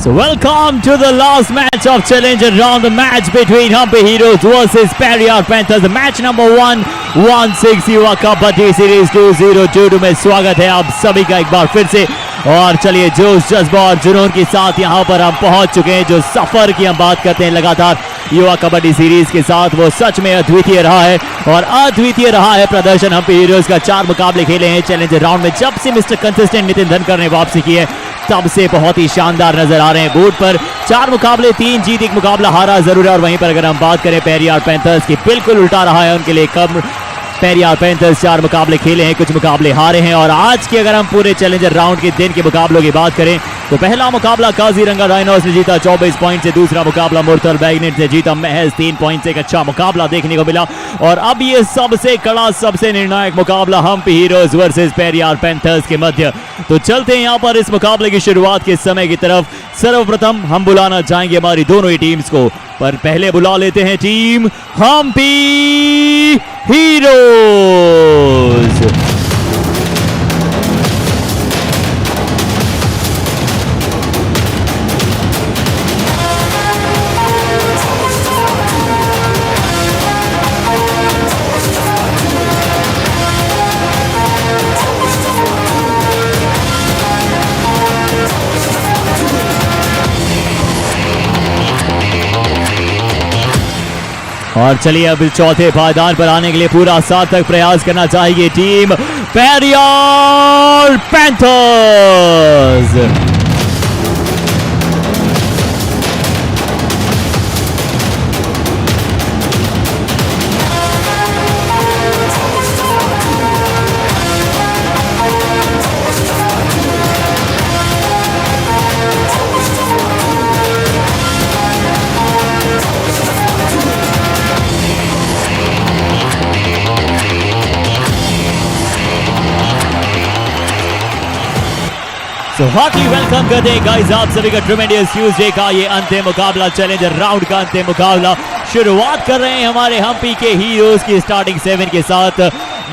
So welcome to the last match of Challenger round, the match between HAMPI Heroes versus PERIYAR Panthers. The match number 116 युवा kabaddi series 2022 में स्वागत है आप सभी का एक बार फिर से। और चलिए जोश जज्बा और जुनून के साथ यहाँ पर हम पहुंच चुके हैं। जो सफर की हम बात करते हैं लगातार युवा कबड्डी सीरीज के साथ, वो सच में अद्वितीय रहा है और अद्वितीय रहा है प्रदर्शन। HAMPI हीरोज का 4 मुकाबले खेले हैं चैलेंजर राउंड में। जब से मिस्टर कंसिस्टेंट नितिन धनकर ने वापसी की है तब से बहुत ही शानदार नजर आ रहे हैं। बोर्ड पर 4 मुकाबले 3 जीत, 1 मुकाबला हारा जरूर है। और वहीं पर अगर हम बात करें PERIYAR पैंथर्स की, बिल्कुल उल्टा रहा है उनके लिए। कम PERIYAR पैंथर्स 4 मुकाबले खेले हैं, कुछ मुकाबले हारे हैं। और आज के अगर हम पूरे चैलेंजर राउंड के दिन के मुकाबलों की बात करें तो पहला मुकाबला काजीरंगा डायनोस ने जीता 24 पॉइंट से। दूसरा मुकाबला मुर्तल बैगनेट से जीता महज 3 पॉइंट से। एक अच्छा मुकाबला देखने को मिला। और अब ये सबसे कड़ा, सबसे निर्णायक मुकाबला HAMPI heroes versus PERIYAR panthers के मध्य। तो चलते हैं यहाँ पर इस मुकाबले की शुरुआत के समय की तरफ। सर्वप्रथम हम बुलाना चाहेंगे हमारी दोनों ही टीम्स को, पर पहले बुला लेते हैं टीम HAMPI हीरोज। और चलिए अब चौथे पायदान पर आने के लिए पूरा सार्थक प्रयास करना चाहिए team PERIYAR panthers. So heartily welcome करते हैं गाइस आप सभी का ट्रेमेंडियस ट्यूसडे का ये अंतिम मुकाबला, चैलेंजर राउंड का अंतिम मुकाबला। शुरुआत कर रहे हैं हमारे HAMPI के हीरोज की स्टार्टिंग 7 के साथ।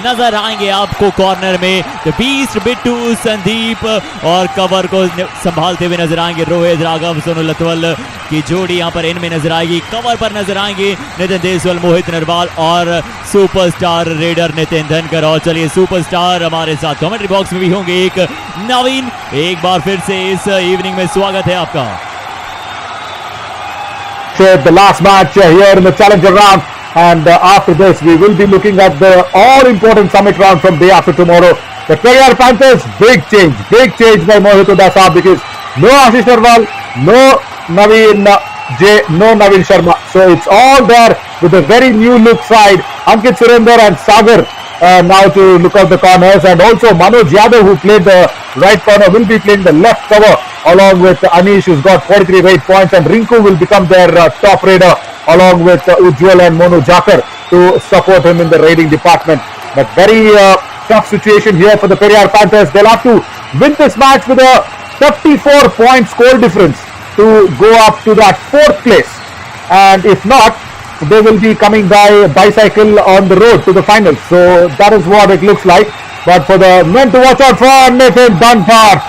नजर आएंगे आपको कॉर्नर में द बीस्ट बिट्टू संदीप, और कवर को संभालते हुए नजर आएंगे रोहित राघव सोनू लतवल की जोड़ी यहाँ पर इनमें नजर आएगी। कवर पर नजर आएंगे नितिन देसवाल, मोहित नरवाल और सुपरस्टार रेडर नितिन धनकर। और चलिए सुपरस्टार हमारे साथ कमेंट्री बॉक्स में भी होंगे एक नवीन। एक बार फिर से इस इवनिंग में स्वागत है आपका। The last match here in the challenger round, and after this we will be looking at the all important summit round from day after tomorrow. The PERIYAR Panthers, big change by Mohit Udasa, because no Ashish Narwal, no Naveen J, no Naveen Sharma, so it's all there with a very new look side. Ankit Surender and Sagar now to look out the corners, and also Manoj Yadav, who played the right corner, will be playing the left cover along with Anish, who's got 43 rate points, and Rinku will become their top raider along with Ujjwal and Monu Jakar to support him in the raiding department. But very tough situation here for the PERIYAR Panthers. They'll have to win this match with a 34-point score difference to go up to that 4th place, and if not, they will be coming by bicycle on the road to the finals. So that is what it looks like. But for the men to watch out for, Nitin Dhankar.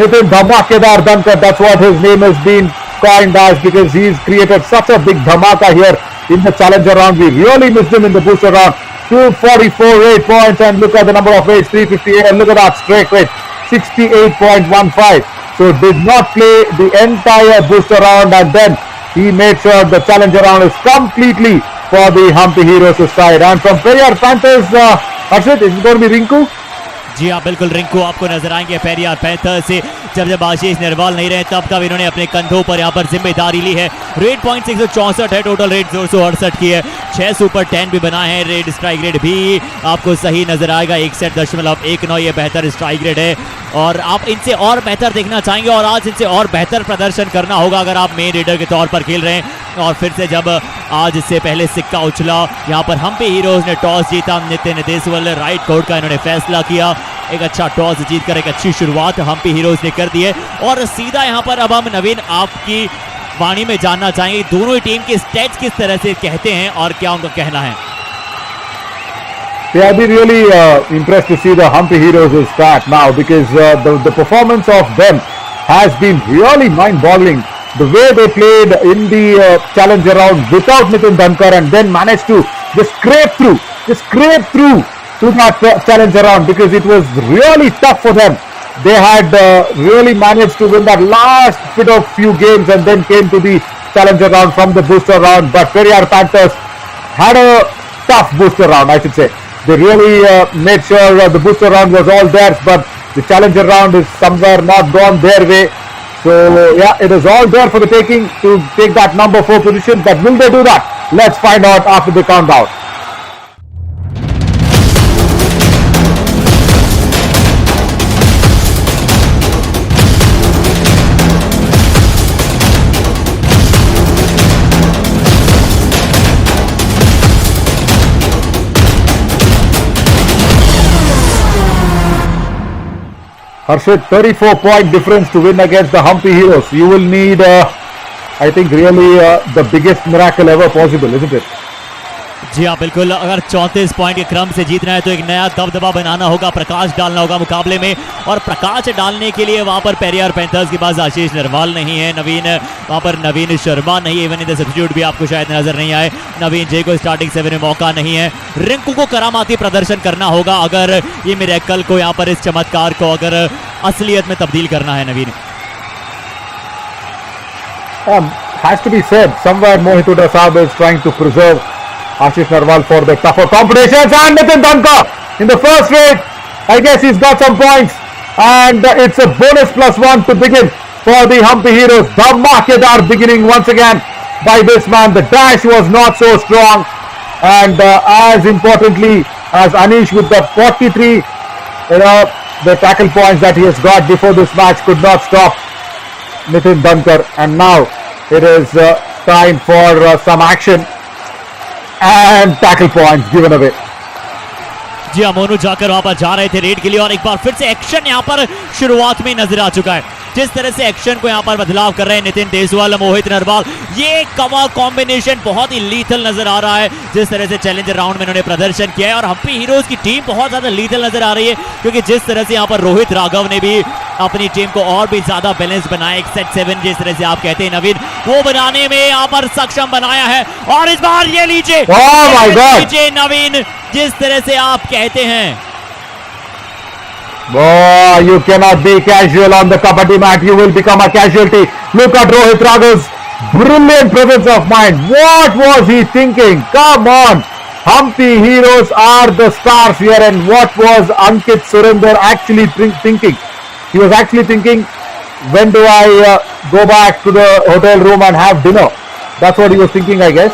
Nitin Dhamakedar Dhankar, that's what his name has been coined as, because he's created such a big dhamaka here in the challenger round. We really missed him in the booster round. 244 rate points, and look at the number of raids, 358, and look at that strike rate, 68.15. So did not play the entire booster round, and then he made sure the challenger round is completely for the HAMPI Heroes side. And from PERIYAR Panthers, Harshit, is it going to be Rinku? जी हाँ बिल्कुल, रिंकू आपको नजर आएंगे PERIYAR panthers से। जब आशीष नरवाल नहीं रहे तब इन्होंने अपने कंधों पर यहाँ पर जिम्मेदारी ली है। रेड पॉइंट 164 है, टोटल रेड 268 की है, 6 सुपर 10 भी बना है। रेड स्ट्राइक रेट भी आपको सही नजर आएगा, 61.19, ये बेहतर स्ट्राइक रेट है। और आप इनसे और बेहतर देखना चाहेंगे और आज इनसे और बेहतर प्रदर्शन करना होगा अगर आप मेन रेडर के तौर पर खेल रहे हैं। और फिर से जब आज इससे पहले सिक्का उछला, यहाँ पर HAMPI हीरोज ने टॉस जीता। नितिन देसवाल राइट कोर्ट का इन्होंने फैसला किया। एक अच्छा टॉस जीतकर एक अच्छी शुरुआत HAMPI हीरोज ने कर दी है। और सीधा यहाँ पर अब हम नवीन आपकी वाणी में जानना चाहेंगे दोनों ही टीम के स्टैट्स किस तरह से कहते हैं और क्या उनका कहना है। Yeah, I've been really impressed to see the HAMPI Heroes stat now, because the performance of them has been really mind-boggling. The way they played in the challenger round without Nitin Dhankar and then managed to just scrape through to that challenger round, because it was really tough for them. They had really managed to win that last bit of few games and then came to the challenger round from the booster round. But Periyar Panthers had a tough booster round, I should say. They really made sure the booster round was all theirs, but the challenger round is somewhere not gone their way. So yeah, it is all there for the taking to take that number 4 position. But will they do that? Let's find out after the countdown. Harshit, 34-point difference to win against the HAMPI Heroes. You will need, I think, really the biggest miracle ever possible, isn't it? जी हाँ बिल्कुल, अगर 34 point के क्रम से जीतना है तो एक नया दबदबा बनाना होगा, प्रकाश डालना होगा मुकाबले में, और प्रकाश डालने के लिए वहां पर पेरियार पैंथर्स के पास आशीष नरवाल नहीं है, वहां पर नवीन शर्मा नहीं है, इवन इन द सब्स्टिट्यूट भी आपको शायद नजर नहीं आए, नवीन जे को स्टार्टिंग 7 में मौका नहीं है, रिंकू को करामाती प्रदर्शन करना होगा अगर ये मिरेकल को यहाँ पर इस चमत्कार को अगर असलियत में तब्दील करना है। नवीन has to be said, somewhere Mohit Huda Saab is trying to preserve Ashish Narwal for the tougher competitions, and Nitin Dhankar in the first race, I guess he's got some points, and it's a bonus +1 to begin for the HAMPI Heroes. Dhamakedar beginning once again by this man. The dash was not so strong, and as importantly as Anish with the 43, the tackle points that he has got before this match could not stop Nitin Dhankar, and now it is time for some action. And tackle points given away. जी हाँ, मोनू जाकर वहां पर जा रहे थे red के लिए, और एक बार फिर से एक्शन यहाँ पर शुरुआत में नजर आ चुका है। जिस तरह से एक्शन को यहाँ पर बदलाव कर रहे हैं नितिन देसवाल, मोहित नरवाल, ये कमाल कॉम्बिनेशन बहुत ही लीथल नजर आ रहा है। जिस तरह से चैलेंजर राउंड में इन्होंने प्रदर्शन किया है, और हम्पी हीरोज की टीम बहुत ज्यादा लीथल नजर आ रही है, क्योंकि जिस तरह से यहाँ पर रोहित राघव ने भी अपनी टीम को और भी ज्यादा बैलेंस बनाया, एक सेट 7 जिस तरह से आप कहते हैं नवीन, वो बनाने में यहाँ पर सक्षम बनाया है। और इस बार ये लीजिए नवीन, जिस तरह से आप कहते हैं, oh, you cannot be casual on the kabaddi mat. You will become a casualty. Look at Rohit Raghav's brilliant presence of mind. What was he thinking? Come on. HAMPI Heroes are the stars here, and what was Ankit Surinder actually thinking? He was actually thinking, when do I go back to the hotel room and have dinner? That's what he was thinking, I guess.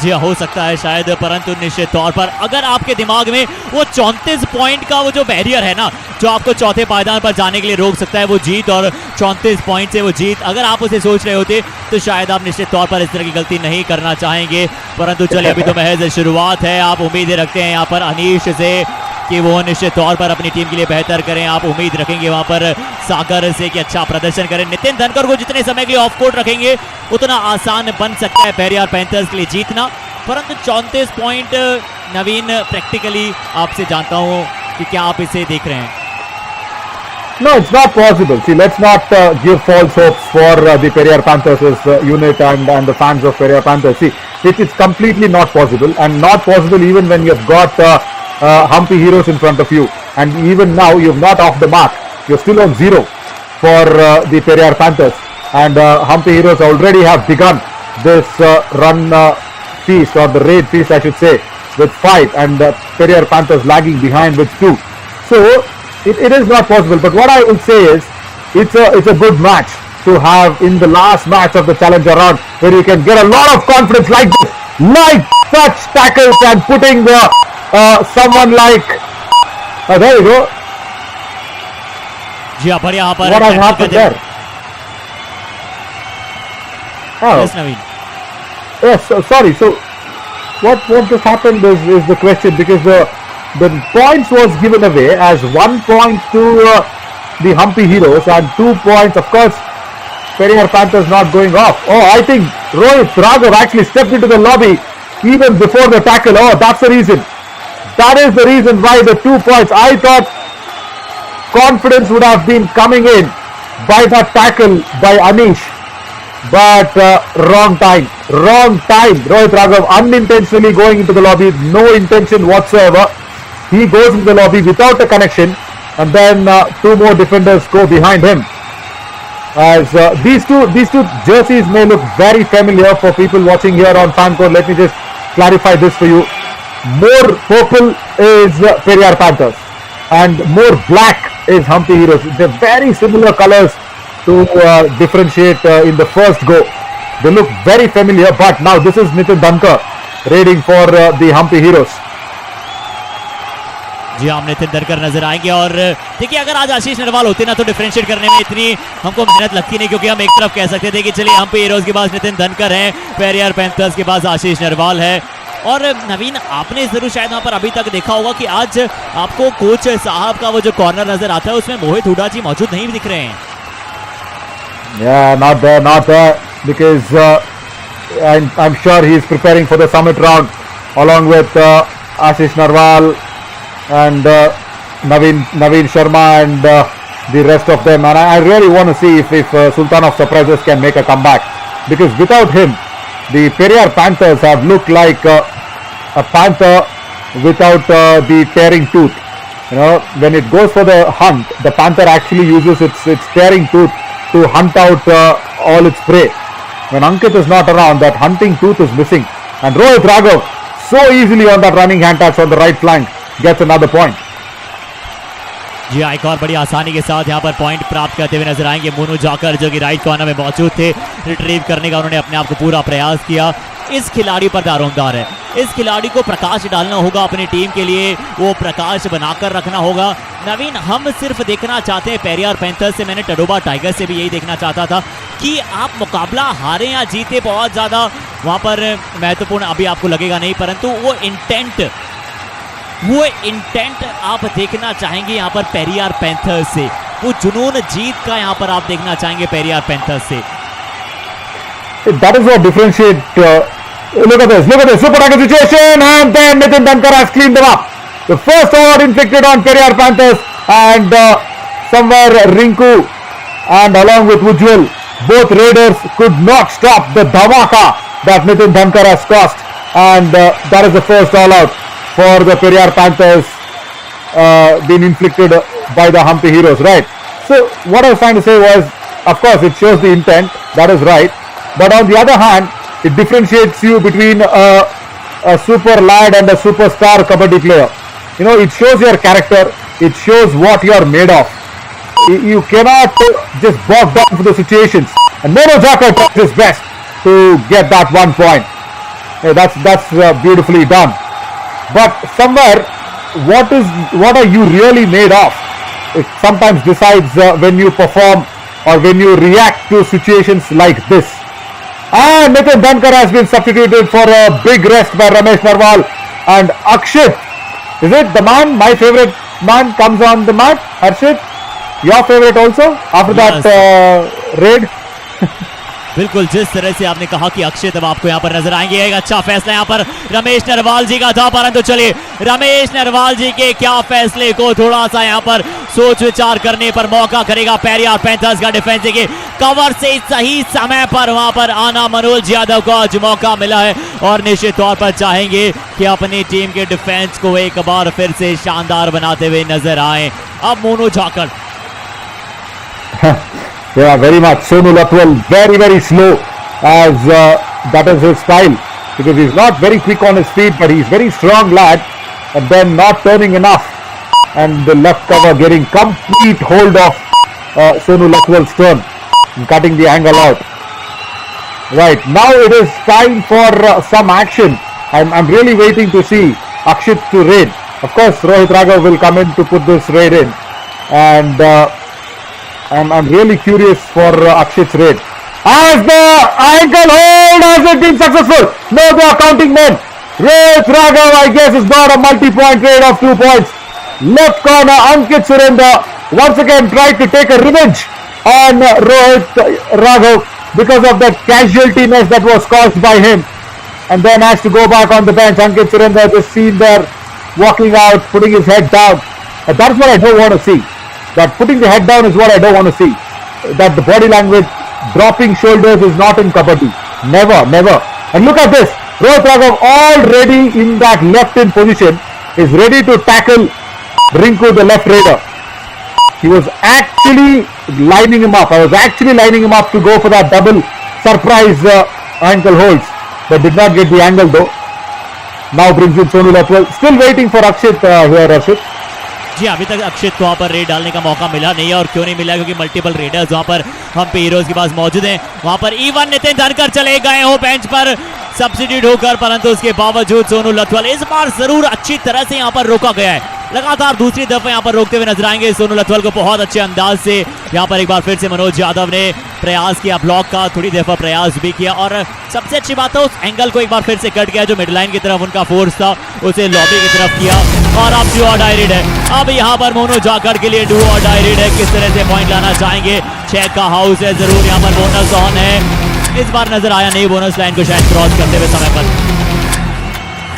जी हो सकता है शायद, परंतु निश्चित तौर पर अगर आपके दिमाग में वो 34 पॉइंट का वो जो बैरियर है ना, जो आपको चौथे पायदान पर जाने के लिए रोक सकता है, वो जीत, और 34 पॉइंट से वो जीत, अगर आप उसे सोच रहे होते तो शायद आप निश्चित तौर पर इस तरह की गलती नहीं करना चाहेंगे। परंतु चलिए, अभी तो महज शुरुआत है। आप उम्मीदें रखते हैं यहाँ पर अनीश से कि वो निश्चित तौर पर अपनी टीम के लिए बेहतर करें, आप उम्मीद रखेंगे वहां पर सागर से कि अच्छा प्रदर्शन करें। नितिन धनकर को जितने समय के लिए ऑफ कोर्ट रखेंगे उतना आसान बन सकता है पेरियार पैंथर्स के लिए जीतना, परंतु 34 पॉइंट नवीन प्रैक्टिकली आपसे जानता हूं कि क्या आप इसे देख रहे हैं? No, it's not possible. See, let's not give false hopes for the Periyar Panthers unit and the fans of Periyar Panthers. See, it's completely not possible, and not possible even when you've got HAMPI Heroes in front of you, and even now you're not off the mark. You're still on 0 for the Periyar Panthers, and HAMPI Heroes already have begun this run feast, or the raid feast I should say, with 5, and Periyar Panthers lagging behind with 2. So it is not possible, but what I will say is it's a good match to have in the last match of the challenger round, where you can get a lot of confidence like this, like such tackles, and putting someone like there you go. What has happened there? Oh. Yes, Naveen. Yes, sorry. So what just happened is the question, because the points was given away as 1 point to the HAMPI Heroes and 2 points, of course, Periyar Panthers not going off. Oh, I think Rohit Raghav actually stepped into the lobby even before the tackle. Oh, that's the reason. That is the reason why the 2 points. I thought confidence would have been coming in by that tackle by Anish. But wrong time. Rohit Raghav unintentionally going into the lobby, no intention whatsoever. He goes into the lobby without a connection, and then two more defenders go behind him. As these two jerseys may look very familiar for people watching here on Fancode. Let me just clarify this for you. More purple is Periyar Panthers, and more black is Hampi Heroes. They're very similar colors to differentiate in the first go. They look very familiar, but now this is Nitin Dhankar raiding for the Hampi Heroes. जी हम नितिन धनकर नजर आएंगे और देखिए अगर आज आशीष नरवाल होते ना तो डिफरेंशिएट करने में इतनी हमको मेहनत लगती नहीं, क्योंकि हम एक तरफ कह सकते थे कि चलिए हम्पी हीरोज के पास नितिन धनकर हैं, पेरियार पैंथर्स के पास आशीष नरवाल है। और नवीन, आपने जरूर शायद वहां पर अभी तक देखा होगा कि आज आपको कोच साहब का वो जो कॉर्नर नजर आता है उसमें मोहित हुडा जी मौजूद नहीं दिख रहे हैं। Yeah, not there, because I'm sure he is preparing for the summit round along with Ashish Narwal and Naveen Sharma and the rest of them. And I really want to see if Sultan of Surprises can make a comeback, because without him, the Periyar Panthers have looked like a panther without the tearing tooth. You know, when it goes for the hunt, the panther actually uses its tearing tooth to hunt out all its prey. When Ankit is not around, that hunting tooth is missing. And Rohit Raghav so easily on that running hand touch on the right flank gets another point. जी एक और बड़ी आसानी के साथ यहाँ पर point प्राप्त करते हुए नजर आएंगे मोनू जाकर, जो कि राइट कॉर्नर में मौजूद थे। रिट्रीव करने का उन्होंने अपने आप को पूरा प्रयास किया। इस खिलाड़ी पर दारोमदार है, इस खिलाड़ी को प्रकाश डालना होगा अपनी टीम के लिए, वो प्रकाश बनाकर रखना होगा। नवीन, हम सिर्फ देखना चाहते हैं पेरियार पैंथर्स से, मैंने टडोबा टाइगर से भी यही देखना चाहता था कि आप मुकाबला हारे या जीते बहुत ज़्यादा वहाँ पर महत्वपूर्ण अभी आपको लगेगा नहीं, परंतु वो इंटेंट आप देखना चाहेंगे यहाँ पर पेरियार पैंथर्स से, वो जुनून जीत का यहाँ पर आप देखना चाहेंगे पेरियार पैंथर्स से। That is what differentiate. Look at this, super target situation, and then Nitin Dhankar has cleaned them up. The first award inflicted on Periyar Panthers, and somewhere Rinku and along with Ujjwal, both raiders could not stop the dhamaka that Nitin Dhankar has caused, and that is the first all out for the Periyar Panthers being inflicted by the Hampi Heroes, right? So what I was trying to say was, of course it shows the intent, that is right, but on the other hand, it differentiates you between a super lad and a superstar kabaddi player. You know, it shows your character, it shows what you are made of. You cannot just bog down for the situations, and Mono Jaka does his best to get that 1 point. Yeah, that's beautifully done. But somewhere, what are you really made of? It sometimes decides when you perform or when you react to situations like this. And Nitin Dhankar has been substituted for a big rest by Ramesh Narwal, and Akshit, is it the man, my favorite man, comes on the mat? Harshit, your favorite also after yes. that raid? बिल्कुल, जिस तरह से आपने कहा कि अक्षय तब आपको यहाँ पर नजर आएंगे, एक अच्छा फैसला यहाँ पर रमेश नरवाल जी का था, परंतु चलिए रमेश नरवाल जी के क्या फैसले को थोड़ा सा यहाँ पर सोच विचार करने पर मौका करेगा पेरियार पैंथर्स का डिफेंस। देखिए कवर से सही समय पर वहां पर आना मनोज यादव को आज मौका मिला है और निश्चित तौर पर चाहेंगे कि अपनी टीम के डिफेंस को एक बार फिर से शानदार बनाते हुए नजर आए। अब Monu झाकड़ Yeah, very much. Sonu Latwal very, very slow, as that is his style, because he's not very quick on his feet, but he's very strong lad, and then not turning enough, and the left cover getting complete hold of Sonu Latwal's turn and cutting the angle out. Right, now it is time for some action. I'm really waiting to see Akshit to raid. Of course, Rohit Raghav will come in to put this raid in, and I'm really curious for Akshit's raid. As the ankle hold, has it been successful? No, they are counting men. Rohit Raghav, I guess, has got a multi-point raid of 2 points. Left corner, Ankit Surendra once again tried to take a revenge on Rohit Raghav because of that casualtiness that was caused by him, and then has to go back on the bench. Ankit Surendra just seen there walking out, putting his head down. And that's what I don't want to see. That putting the head down is what I don't want to see. that the body language, dropping shoulders is not in kabaddi. Never, never. And look at this. Rohit Raghav already in that left in position is ready to tackle Rinku, the left raider. He was actually lining him up. I was actually lining him up to go for that double surprise ankle holds, but did not get the angle though. Now brings in Sonu Latwal. Still waiting for Akshit here, Rashid. जी अभी तक अक्षित को वहाँ पर red डालने का मौका मिला नहीं है, और क्यों नहीं मिला, क्योंकि मल्टीपल रेडर्स वहाँ पर हम्पी हीरोज के पास मौजूद हैं। वहाँ पर इवन नितिन धनकर चले गए हो बेंच पर सब्सिट्यूट होकर, परंतु उसके बावजूद सोनू लथवाल इस बार जरूर अच्छी तरह से यहाँ पर रोका गया है। लगातार दूसरी दफा यहाँ पर रोकते हुए नजर आएंगे सोनू लथवाल को बहुत अच्छे अंदाज से। यहाँ पर एक बार फिर से मनोज यादव ने प्रयास किया ब्लॉक का, थोड़ी दफा प्रयास भी किया, और सबसे अच्छी बात है उस एंगल को एक बार फिर से कट गया जो मिड लाइन की तरफ उनका फोर्स था, उसे लॉबी की तरफ किया। और अब डू और डाई रेड है, अब यहाँ पर मोनू जाकर के लिए डू और डाई रेड है, किस तरह से पॉइंट लाना चाहेंगे। 6 का हाउस है, जरूर यहाँ पर बोनस ऑन है, इस बार नजर आया नहीं बोनस लाइन को शायद क्रॉस करते हुए समय पर।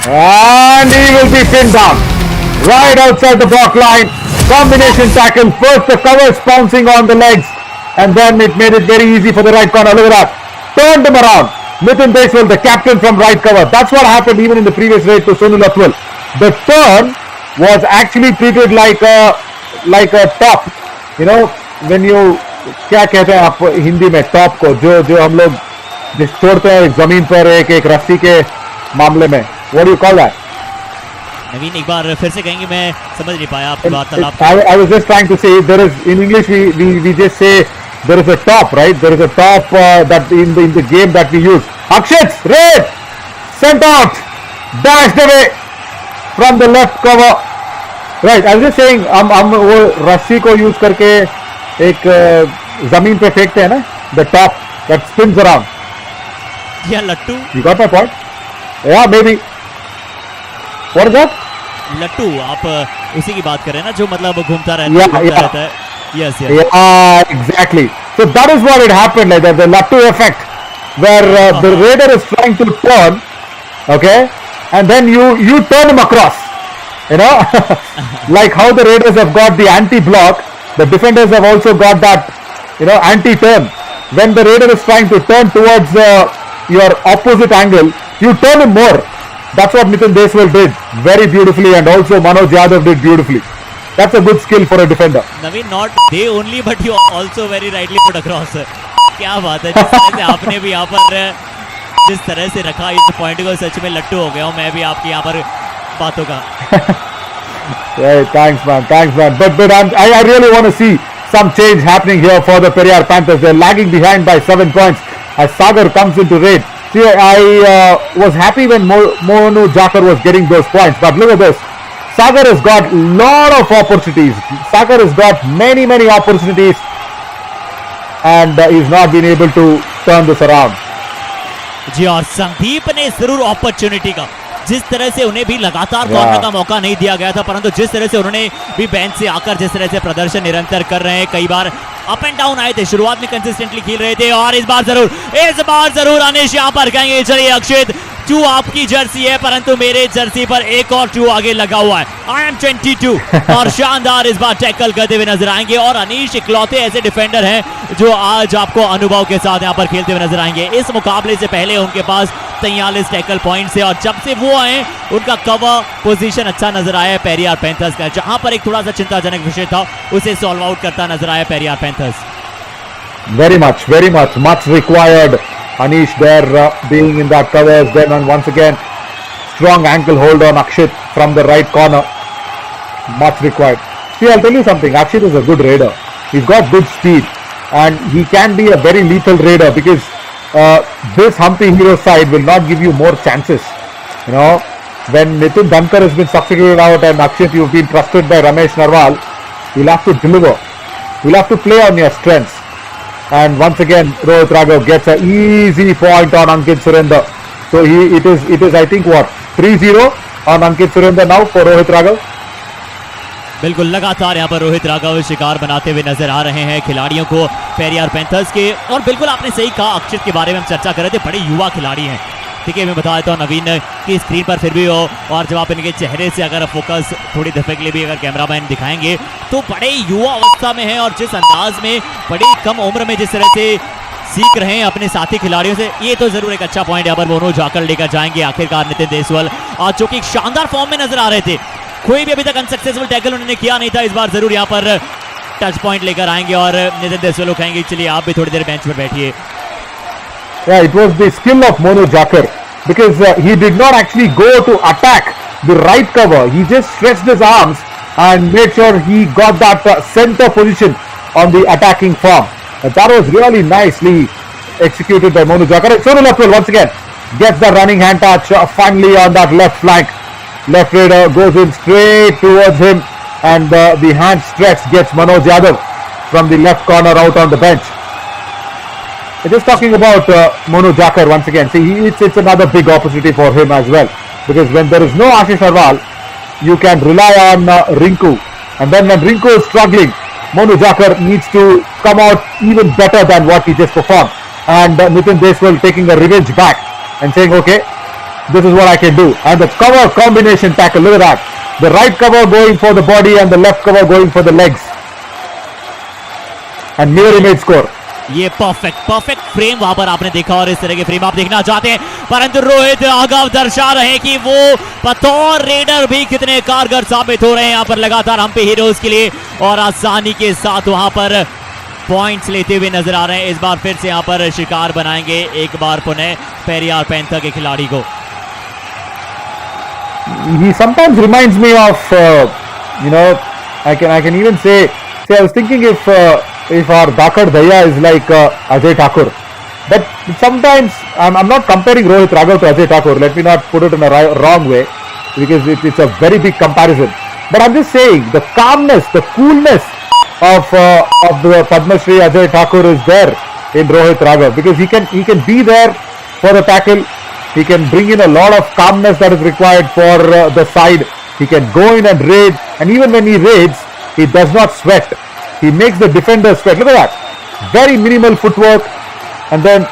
And he will be pinned down right outside the block line. Combination tackle. First the covers pouncing on the legs, and then it made it very easy for the right corner. Look at that. Turned him around. Nitin Deswal, the captain from right cover. That's what happened even in the previous raid to Sonu Latwal. The turn was actually treated like a top. You know, when you क्या कहते हैं आप हिंदी में top को, जो हम लोग जिस छोड़ते हैं जमीन पर एक रस्सी के मामले में, what do you call that? नवीन एक बार फिर से कहेंगे, मैं समझ नहीं पाया आपकी बात। I was just trying to say there is in English we just say there is a top, right? There is a top that in the game that we use. Akshit, red, sent out, dashed away from the left cover. Right, I was just saying हम वो रस्सी को use करके एक जमीन पे फेंकते हैं ना, the top that spins around. Yeah, लट्टू। You got my point? Yeah, maybe. What is that? लट्टू, आप उसी की बात कर रहे हैं ना जो मतलब घूमता रहता है। Yes, yes. Yeah, exactly. So that is what it happened, like the Lattu effect, where the raider is trying to turn, okay, and then you turn him across. You know, like how the raiders have got the anti-block, the defenders have also got that, you know, anti-turn. When the raider is trying to turn towards your opposite angle, you turn him more. That's what Nitin Deswal did very beautifully, and also Manoj Yadav did beautifully. That's a good skill for a defender. Naveen, not they only, but you also very rightly put across. क्या बात है, जिस तरह से आपने भी यहाँ पर जिस तरह से रखा इस पॉइंट को, सच में लट्टू हो गया हूँ मैं भी आपकी यहाँ पर बातों का। Hey, thanks man. But I really want to see some change happening here for the Periyar Panthers. They're lagging behind by 7 points as Sagar comes into raid. See, I was happy when Monu Jakar was getting those points, but look at this. Sagar has got lot of opportunities. Sagar has got many opportunities, and he's not been able to turn this around. जी, और संदीप ने जरूर opportunity का, जिस तरह से उन्हें भी लगातार कॉर्नर का मौका नहीं दिया गया था, परंतु जिस तरह से उन्होंने भी बेंच से आकर जिस तरह से प्रदर्शन निरंतर कर रहे हैं, कई बार अप एंड डाउन आए थे, शुरुआत में कंसिस्टेंटली खेल रहे थे, और इस बार जरूर अनिश यहाँ पर कहेंगे चलिए अक्षित 2 आपकी जर्सी है, परंतु मेरे जर्सी पर एक और 2 आगे लगा हुआ है, आई एम 22, और शानदार इस बार टैकल करते हुए नजर आएंगे। और अनिश इकलौते ऐसे डिफेंडर हैं जो आज आपको अनुभव के साथ यहाँ पर खेलते हुए नजर आएंगे। इस मुकाबले से पहले उनके पास 43 टैकल पॉइंट्स है, और जब से वो आए उनका कवर पोजीशन अच्छा नजर आया है पेरियार पैंथर्स का, जहां पर एक थोड़ा सा चिंताजनक विषय था उसे सॉल्व आउट करता नजर आया Periyar panthers. Very much required. Anish there being in that covers, then and once again strong ankle hold on Akshit from the right corner. Much required. See, I'll tell you something. Akshit is a good raider. He's got good speed, and he can be a very lethal raider because this Hampi hero side will not give you more chances. You know, when Nitin Dhankar has been substituted out and Akshit, you've been trusted by Ramesh Narwal, you'll have to deliver. You'll have to play on your strengths. And once again, Rohit Raghav gets an easy point on Ankit Surendra. So it is I think what 3-0 on Ankit Surendra now for Rohit Raghav. बिल्कुल लगातार यहाँ पर रोहित राघव शिकार बनाते हुए नजर आ रहे हैं खिलाड़ियों को पेरियार पैंथर्स के। और बिल्कुल आपने सही कहा, अक्षित के बारे में हम चर्चा कर रहे थे, बड़े युवा खिलाड़ी हैं, देखिए मैं बता देता हूँ नवीन की स्क्रीन पर फिर भी हो, और जब आप इनके चेहरे से अगर फोकस थोड़ी दफे के लिए भी अगर कैमरामैन दिखाएंगे तो बड़े युवा अवस्था में है, और जिस अंदाज में बड़ी कम उम्र में जिस तरह से सीख रहे हैं अपने साथी खिलाड़ियों से, ये तो जरूर एक अच्छा पॉइंट यहाँ पर मोनू जाकर लेकर जाएंगे। आखिरकार नितिन देसवाल आज जो कि एक शानदार फॉर्म में नजर आ रहे थे, कोई भी अभी तक अनसक्सेसफुल टैकल उन्होंने किया नहीं था, इस बार जरूर यहाँ पर टच पॉइंट लेकर आएंगे और नितिन देसवाल कहेंगे चलिए आप भी थोड़ी देर बेंच पर बैठिए। Yeah, it was the skill of Monu Jakar because he did not actually go to attack the right cover. He just stretched his arms and made sure he got that center position on the attacking form. That was really nicely executed by Monu Jakar. Sonal Atwal once again gets the running hand touch finally on that left flank. Left raider goes in straight towards him, and the hand stretch gets Manoj Yadav from the left corner out on the bench. Just talking about Monu Jakar once again. See, it's another big opportunity for him as well, because when there is no Ashish Arwal, you can rely on Rinku, and then when Rinku is struggling, Monu Jakar needs to come out even better than what he just performed. And Nitin Deswal taking a revenge back and saying, okay, this is what I can do. And the cover combination tackle, look at that. The right cover going for the body and the left cover going for the legs. And mirror image score. ये perfect frame वहां पर आपने देखा, और इस तरह के frame आप देखना चाहते हैं, परंतु रोहित आगाव दर्शा रहे हैं कि वो बतौर रेडर भी कितने कारगर साबित हो रहे हैं यहाँ पर लगातार हम्पी हीरोज के लिए, और आसानी के साथ वहां पर पॉइंट्स लेते हुए नजर आ रहे हैं। इस बार फिर से यहाँ पर शिकार बनाएंगे एक बार पुनः पेरियार पैंथर के खिलाड़ी को। He sometimes reminds me of, I can even say I was thinking if our Dakar Daya is like Ajay Thakur, but sometimes I'm not comparing Rohit Raghav to Ajay Thakur. Let me not put it in a wrong way, because it's a very big comparison. But I'm just saying the calmness, the coolness of the Padma Shri Ajay Thakur is there in Rohit Raghav, because he can be there for the tackle. He can bring in a lot of calmness that is required for the side. He can go in and raid, and even when he raids, he does not sweat. He makes the defender sweat. Look at that. Very minimal footwork. And then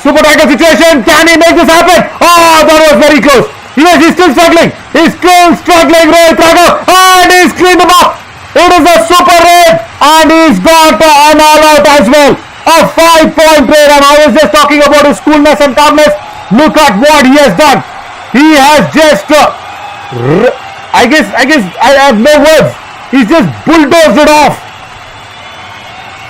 super tackle situation. Can he make this happen? Oh, that was very close. Yes, he's still struggling. He's still struggling, Rohit Raghav. And he's cleaned him up. It is a super raid. And he's got an all-out as well. A 5-point raid. And I was just talking about his coolness and calmness. Look at what he has done. He has just... I guess I have no words. He's just bulldozed it off.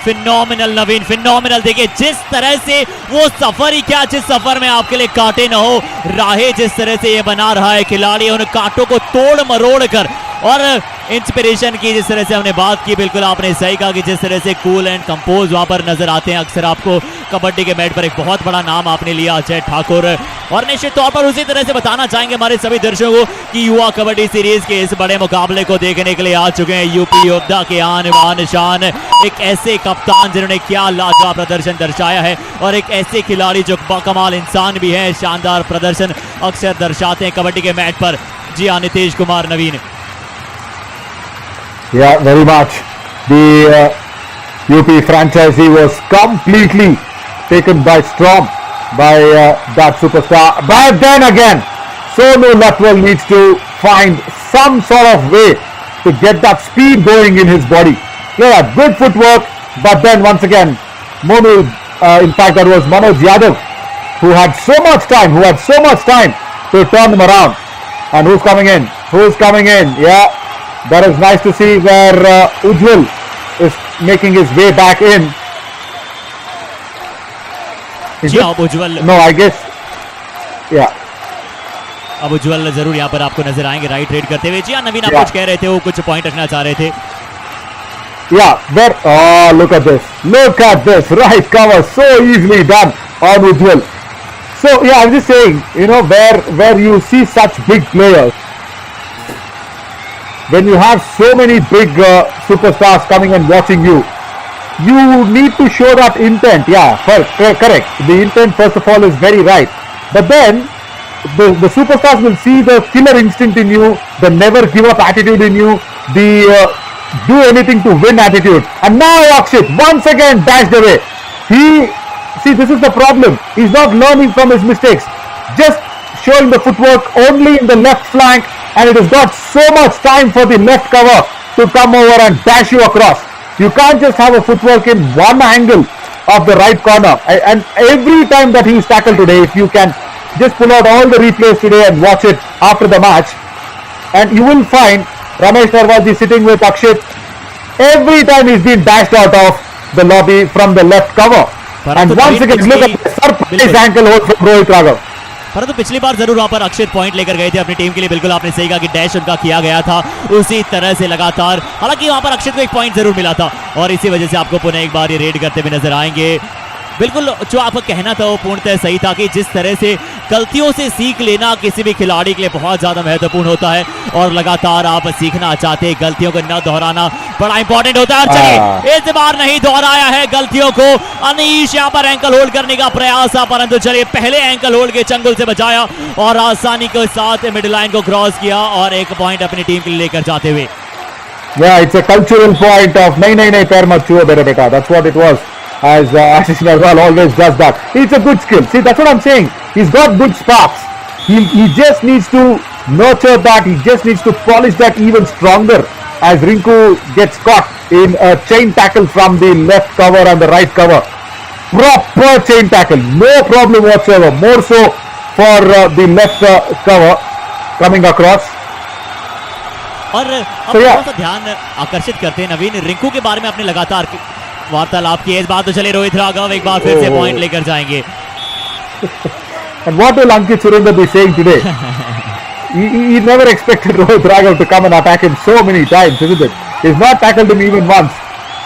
Phenomenal Naveen, phenomenal. देखिए जिस तरह से वो सफर ही क्या, जिस सफर में आपके लिए कांटे न हो, राहें जिस तरह से ये बना रहा है खिलाड़ी, उन कांटों को तोड़ मरोड़ कर, और इंस्पिरेशन की जिस तरह से हमने बात की, बिल्कुल आपने सही कहा कि जिस तरह से कूल एंड कंपोज वहां पर नजर आते हैं अक्सर आपको कबड्डी के मैट पर। एक बहुत बड़ा नाम आपने लिया अजय ठाकुर, और निश्चित तौर पर उसी तरह से बताना चाहेंगे हमारे सभी दर्शकों को कि युवा कबड्डी सीरीज के इस बड़े मुकाबले को देखने के लिए आ चुके हैं यूपी योद्धा के आन बान शान, एक ऐसे कप्तान जिन्होंने क्या लाजवाब प्रदर्शन दर्शाया है, और एक ऐसे खिलाड़ी जो बाकमाल इंसान भी है, शानदार प्रदर्शन अक्सर दर्शाते हैं कबड्डी के मैट पर। जी हाँ नीतीश कुमार नवीन। Yeah, very much. The UP franchisee was completely taken by storm by that superstar. But then again, Sonu Latwal needs to find some sort of way to get that speed going in his body. Yeah, good footwork, but then once again, Monu, in fact that was Manoj Yadav, who had so much time to turn him around. And who's coming in? Yeah. That is nice to see where Ujjwal is making his way back in. No, I guess. Yeah. अब उज्जवल जरूर यहाँ पर आपको नजर आएंगे right red करते हुए। जी हाँ नवीन, आप कुछ कह रहे थे, वो कुछ पॉइंट रखना चाह रहे थे। Yeah, but oh, look at this, right cover, so easily done on Ujjwal. So yeah, I'm just saying, where you see such big players, when you have so many big superstars coming and watching you, you need to show that intent. Yeah, correct. The intent first of all is very right, but then the superstars will see the killer instinct in you, the never give up attitude in you, the do anything to win attitude. And now Akshit once again dashed away. He See, this is the problem. He's not learning from his mistakes. Just showing the footwork only in the left flank, and it has got so much time for the left cover to come over and dash you across. You can't just have a footwork in one angle of the right corner. And every time that he is tackled today, if you can just pull out all the replays today and watch it after the match, and you will find Ramesh Narwaji sitting with Akshit. Every time he's been dashed out of the lobby from the left cover. And once again, look at the surprise ankle hold from Rohit Raghav. परंतु पिछली बार जरूर वहां पर अक्षित point लेकर गए थे अपनी team के लिए। बिल्कुल आपने सही कहा कि डैश उनका किया गया था उसी तरह से लगातार। हालांकि वहां पर अक्षित को एक पॉइंट जरूर मिला था और इसी वजह से आपको पुनः एक बार ये रेड करते हुए नजर आएंगे। बिल्कुल जो आपका कहना था वो पूर्णतः सही था कि जिस तरह से गलतियों से सीख लेना किसी भी खिलाड़ी के लिए बहुत ज्यादा महत्वपूर्ण होता है और लगातार आप सीखना चाहते हैं, गलतियों को न दोहराना बड़ा इंपॉर्टेंट होता है। और चलिए इस बार नहीं दोहराया है गलतियों को। अनीश यहाँ पर एंकल होल्ड करने का प्रयास था, परंतु चलिए पहले एंकल होल्ड के चंगुल से बचाया और आसानी के साथ मिड लाइन को क्रॉस किया और एक पॉइंट अपनी टीम के लिए लेकर जाते हुए। Yeah, it's a cultural point of नहीं पैर मत छुओ मेरे बेटा. That's what it was. As Ashish Narwal always does that. It's a good skill. See, that's what I'm saying. He's got good sparks. He just needs to nurture that. He just needs to polish that even stronger as Rinku gets caught in a chain tackle from the left cover and the right cover. Proper chain tackle. No problem whatsoever. More so for the left cover coming across. और अब थोड़ा सा ध्यान आकर्षित करते हैं नवीन, रिंकू के बारे में आपने लगातार वार्तालाप की है। इस बार तो चले रोहित राघव एक बार फिर से पॉइंट लेकर जाएंगे। And what will Ankit Surendra be saying today? he never expected Rohit Raghav to come and attack him so many times, isn't it? He's not tackled him even once,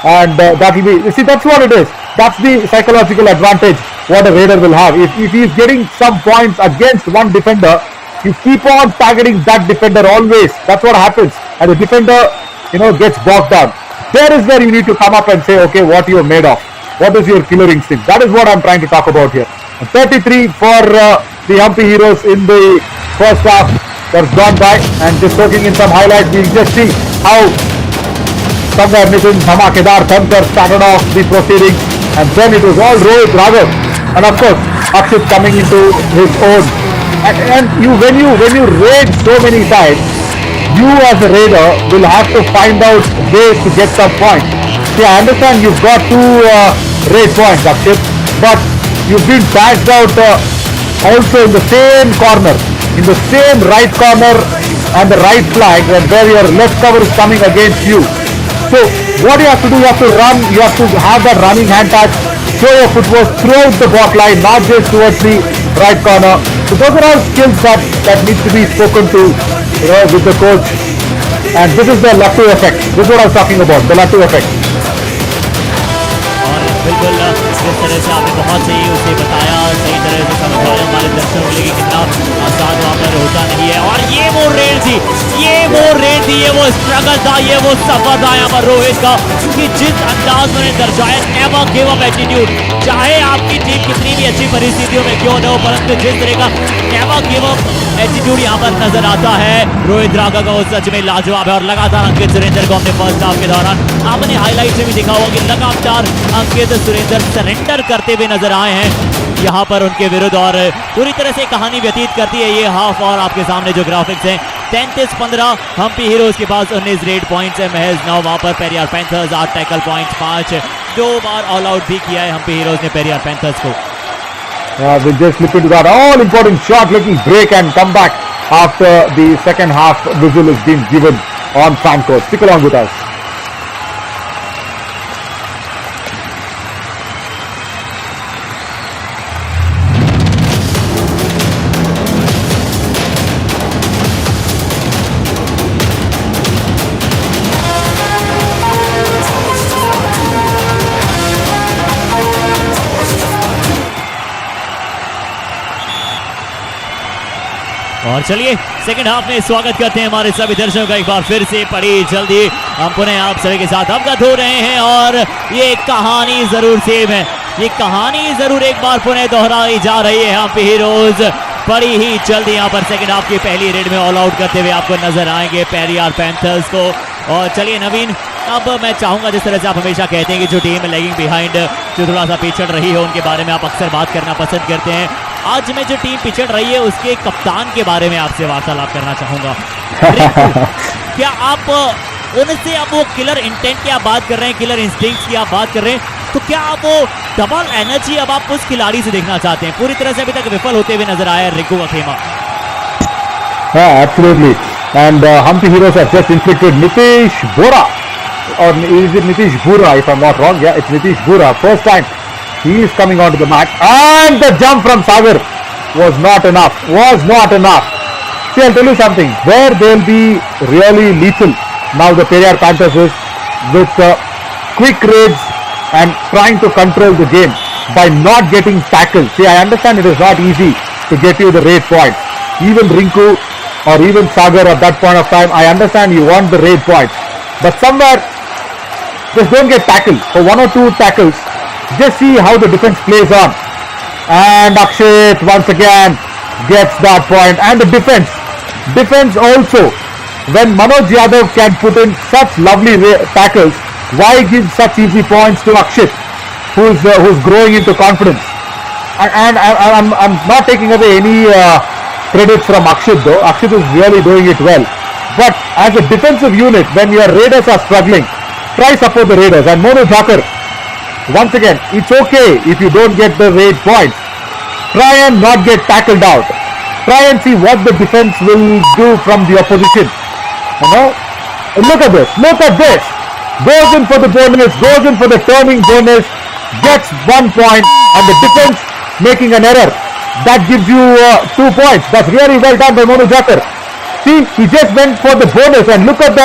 and that will be. See, that's what it is. That's the psychological advantage what a raider will have. If he's getting some points against one defender, you keep on targeting that defender always. That's what happens, and the defender, gets bogged down. There is where you need to come up and say, okay, what you are made of. What is your killer instinct? That is what I'm trying to talk about here. 33 for the HAMPI heroes in the first half that's gone by, and just soaking in some highlights, we just see how somewhere Nitin Dhamakedar Thankar started off the proceedings, and then it was all Rohit Raghav, and of course Akshit coming into his own. And when you raid so many times, you as a raider will have to find out ways to get some points. See, I understand you've got 2 raid points, Akshit, but you've been dashed out also in the same corner, in the same right corner and the right flank, and where your left cover is coming against you. So what you have to do, you have to run, you have to have that running hand touch, show your footwork throughout the back line, not just towards the right corner. So those are all skills that need to be spoken to, with the coach. And this is the Lattu effect. This is what I was talking about, the Lattu effect. और बिल्कुल जिस तरह से आपने बहुत सही उसे बताया, सही तरह से समझाया हमारे दर्शकों के लिए कितना आसान वहाँ पर होता नहीं है। और ये वो रेड थी, ये वो स्ट्रगल था, ये वो सफर था यहाँ पर रोहित का, कि जिस अंदाज में दर्शाया नेवर गिव अप एटीट्यूड। चाहे आपकी टीम कितनी भी अच्छी परिस्थितियों में क्यों न हो, परंतु जिस तरह का नेवर गिव अप एटीट्यूड यहाँ पर नजर आता है रोहित राघव का, वो सच में लाजवाब है। और लगातार अंकित सुरेंद्र को हमने फर्स्ट हाफ के दौरान आपने हाईलाइट में भी देखा होगा कि लगातार अंकित सुरेंद्र सरेंडर करते हुए नजर आए हैं यहाँ पर उनके विरुद्ध, और पूरी तरह से कहानी व्यतीत करती है ये हाफ। और आपके सामने जो ग्राफिक्स हैं 33-15 हम्पी हीरोज के पास 19 रेड पॉइंट्स है महज 9 वहां पर पेरियार पैंथर्स 8 टैकल पॉइंट्स 5, 2 बार ऑल आउट भी किया है हम्पी हीरोज ने पेरियार पैंथर्स को। We'll just slip into that all important shot, looking break and come back after the second half whistle has been given on Franco. Stick along with us. और चलिए second half में स्वागत करते हैं हमारे सभी दर्शकों का एक बार फिर से। बड़ी जल्दी हम पुनः आप सभी के साथ अवगत हो रहे हैं, और ये कहानी जरूर सेम है, ये कहानी जरूर एक बार पुनः दोहराई जा रही है। हम्पी हीरोज बड़ी ही जल्दी यहाँ पर सेकंड हाफ की पहली रेड में ऑल आउट करते हुए आपको नजर आएंगे पेरियार पैंथर्स को। और चलिए नवीन, अब मैं चाहूंगा जिस तरह से आप हमेशा कहते हैं कि जो टीम लैगिंग बिहाइंड जो थोड़ा सा पिछड़ रही है उनके बारे में आप अक्सर बात करना पसंद करते हैं। आज मैं जो टीम पिछड़ रही है उसके कप्तान के बारे में आपसे वार्तालाप करना चाहूंगा। क्या आप उनसे अब वो किलर इंटेंट की आप बात कर रहे हैं, किलर इंस्टिंक्ट्स की आप बात कर रहे हैं, तो क्या आप वो डबल एनर्जी अब आप उस खिलाड़ी से देखना चाहते हैं? पूरी तरह से अभी तक विफल होते हुए नजर आया रिंकू का खेमा। Absolutely. And Hampi Heroes have just inflicted Nitish Bora, or is it Nitish Bura if I'm not wrong? Yeah, it's Nitish Bura. First time he is coming onto the mat, and the jump from Sagar was not enough. See, I'll tell you something. Where they'll be really lethal now, the Periyar Panthers is with quick raids and trying to control the game by not getting tackled. See, I understand it is not easy to get you the raid points. Even Rinku or even Sagar at that point of time, I understand you want the raid points, but somewhere just don't get tackled for 1 or 2 tackles. Just see how the defense plays on, and Akshit once again gets that point. And the defense also, when Manoj Yadav can put in such lovely tackles, why give such easy points to Akshit, who's growing into confidence? And I'm not taking away any credits from Akshit though. Akshit is really doing it well. But as a defensive unit, when your raiders are struggling, try support the raiders. And Monu Thakur, once again, it's okay if you don't get the raid points. Try and not get tackled out. Try and see what the defense will do from the opposition. You know? And look at this. Goes in for the bonus, goes in for the turning bonus, gets 1 point, and the defense making an error. That gives you 2 points. That's really well done by Monu Thakur. See, he just went for the bonus, and look at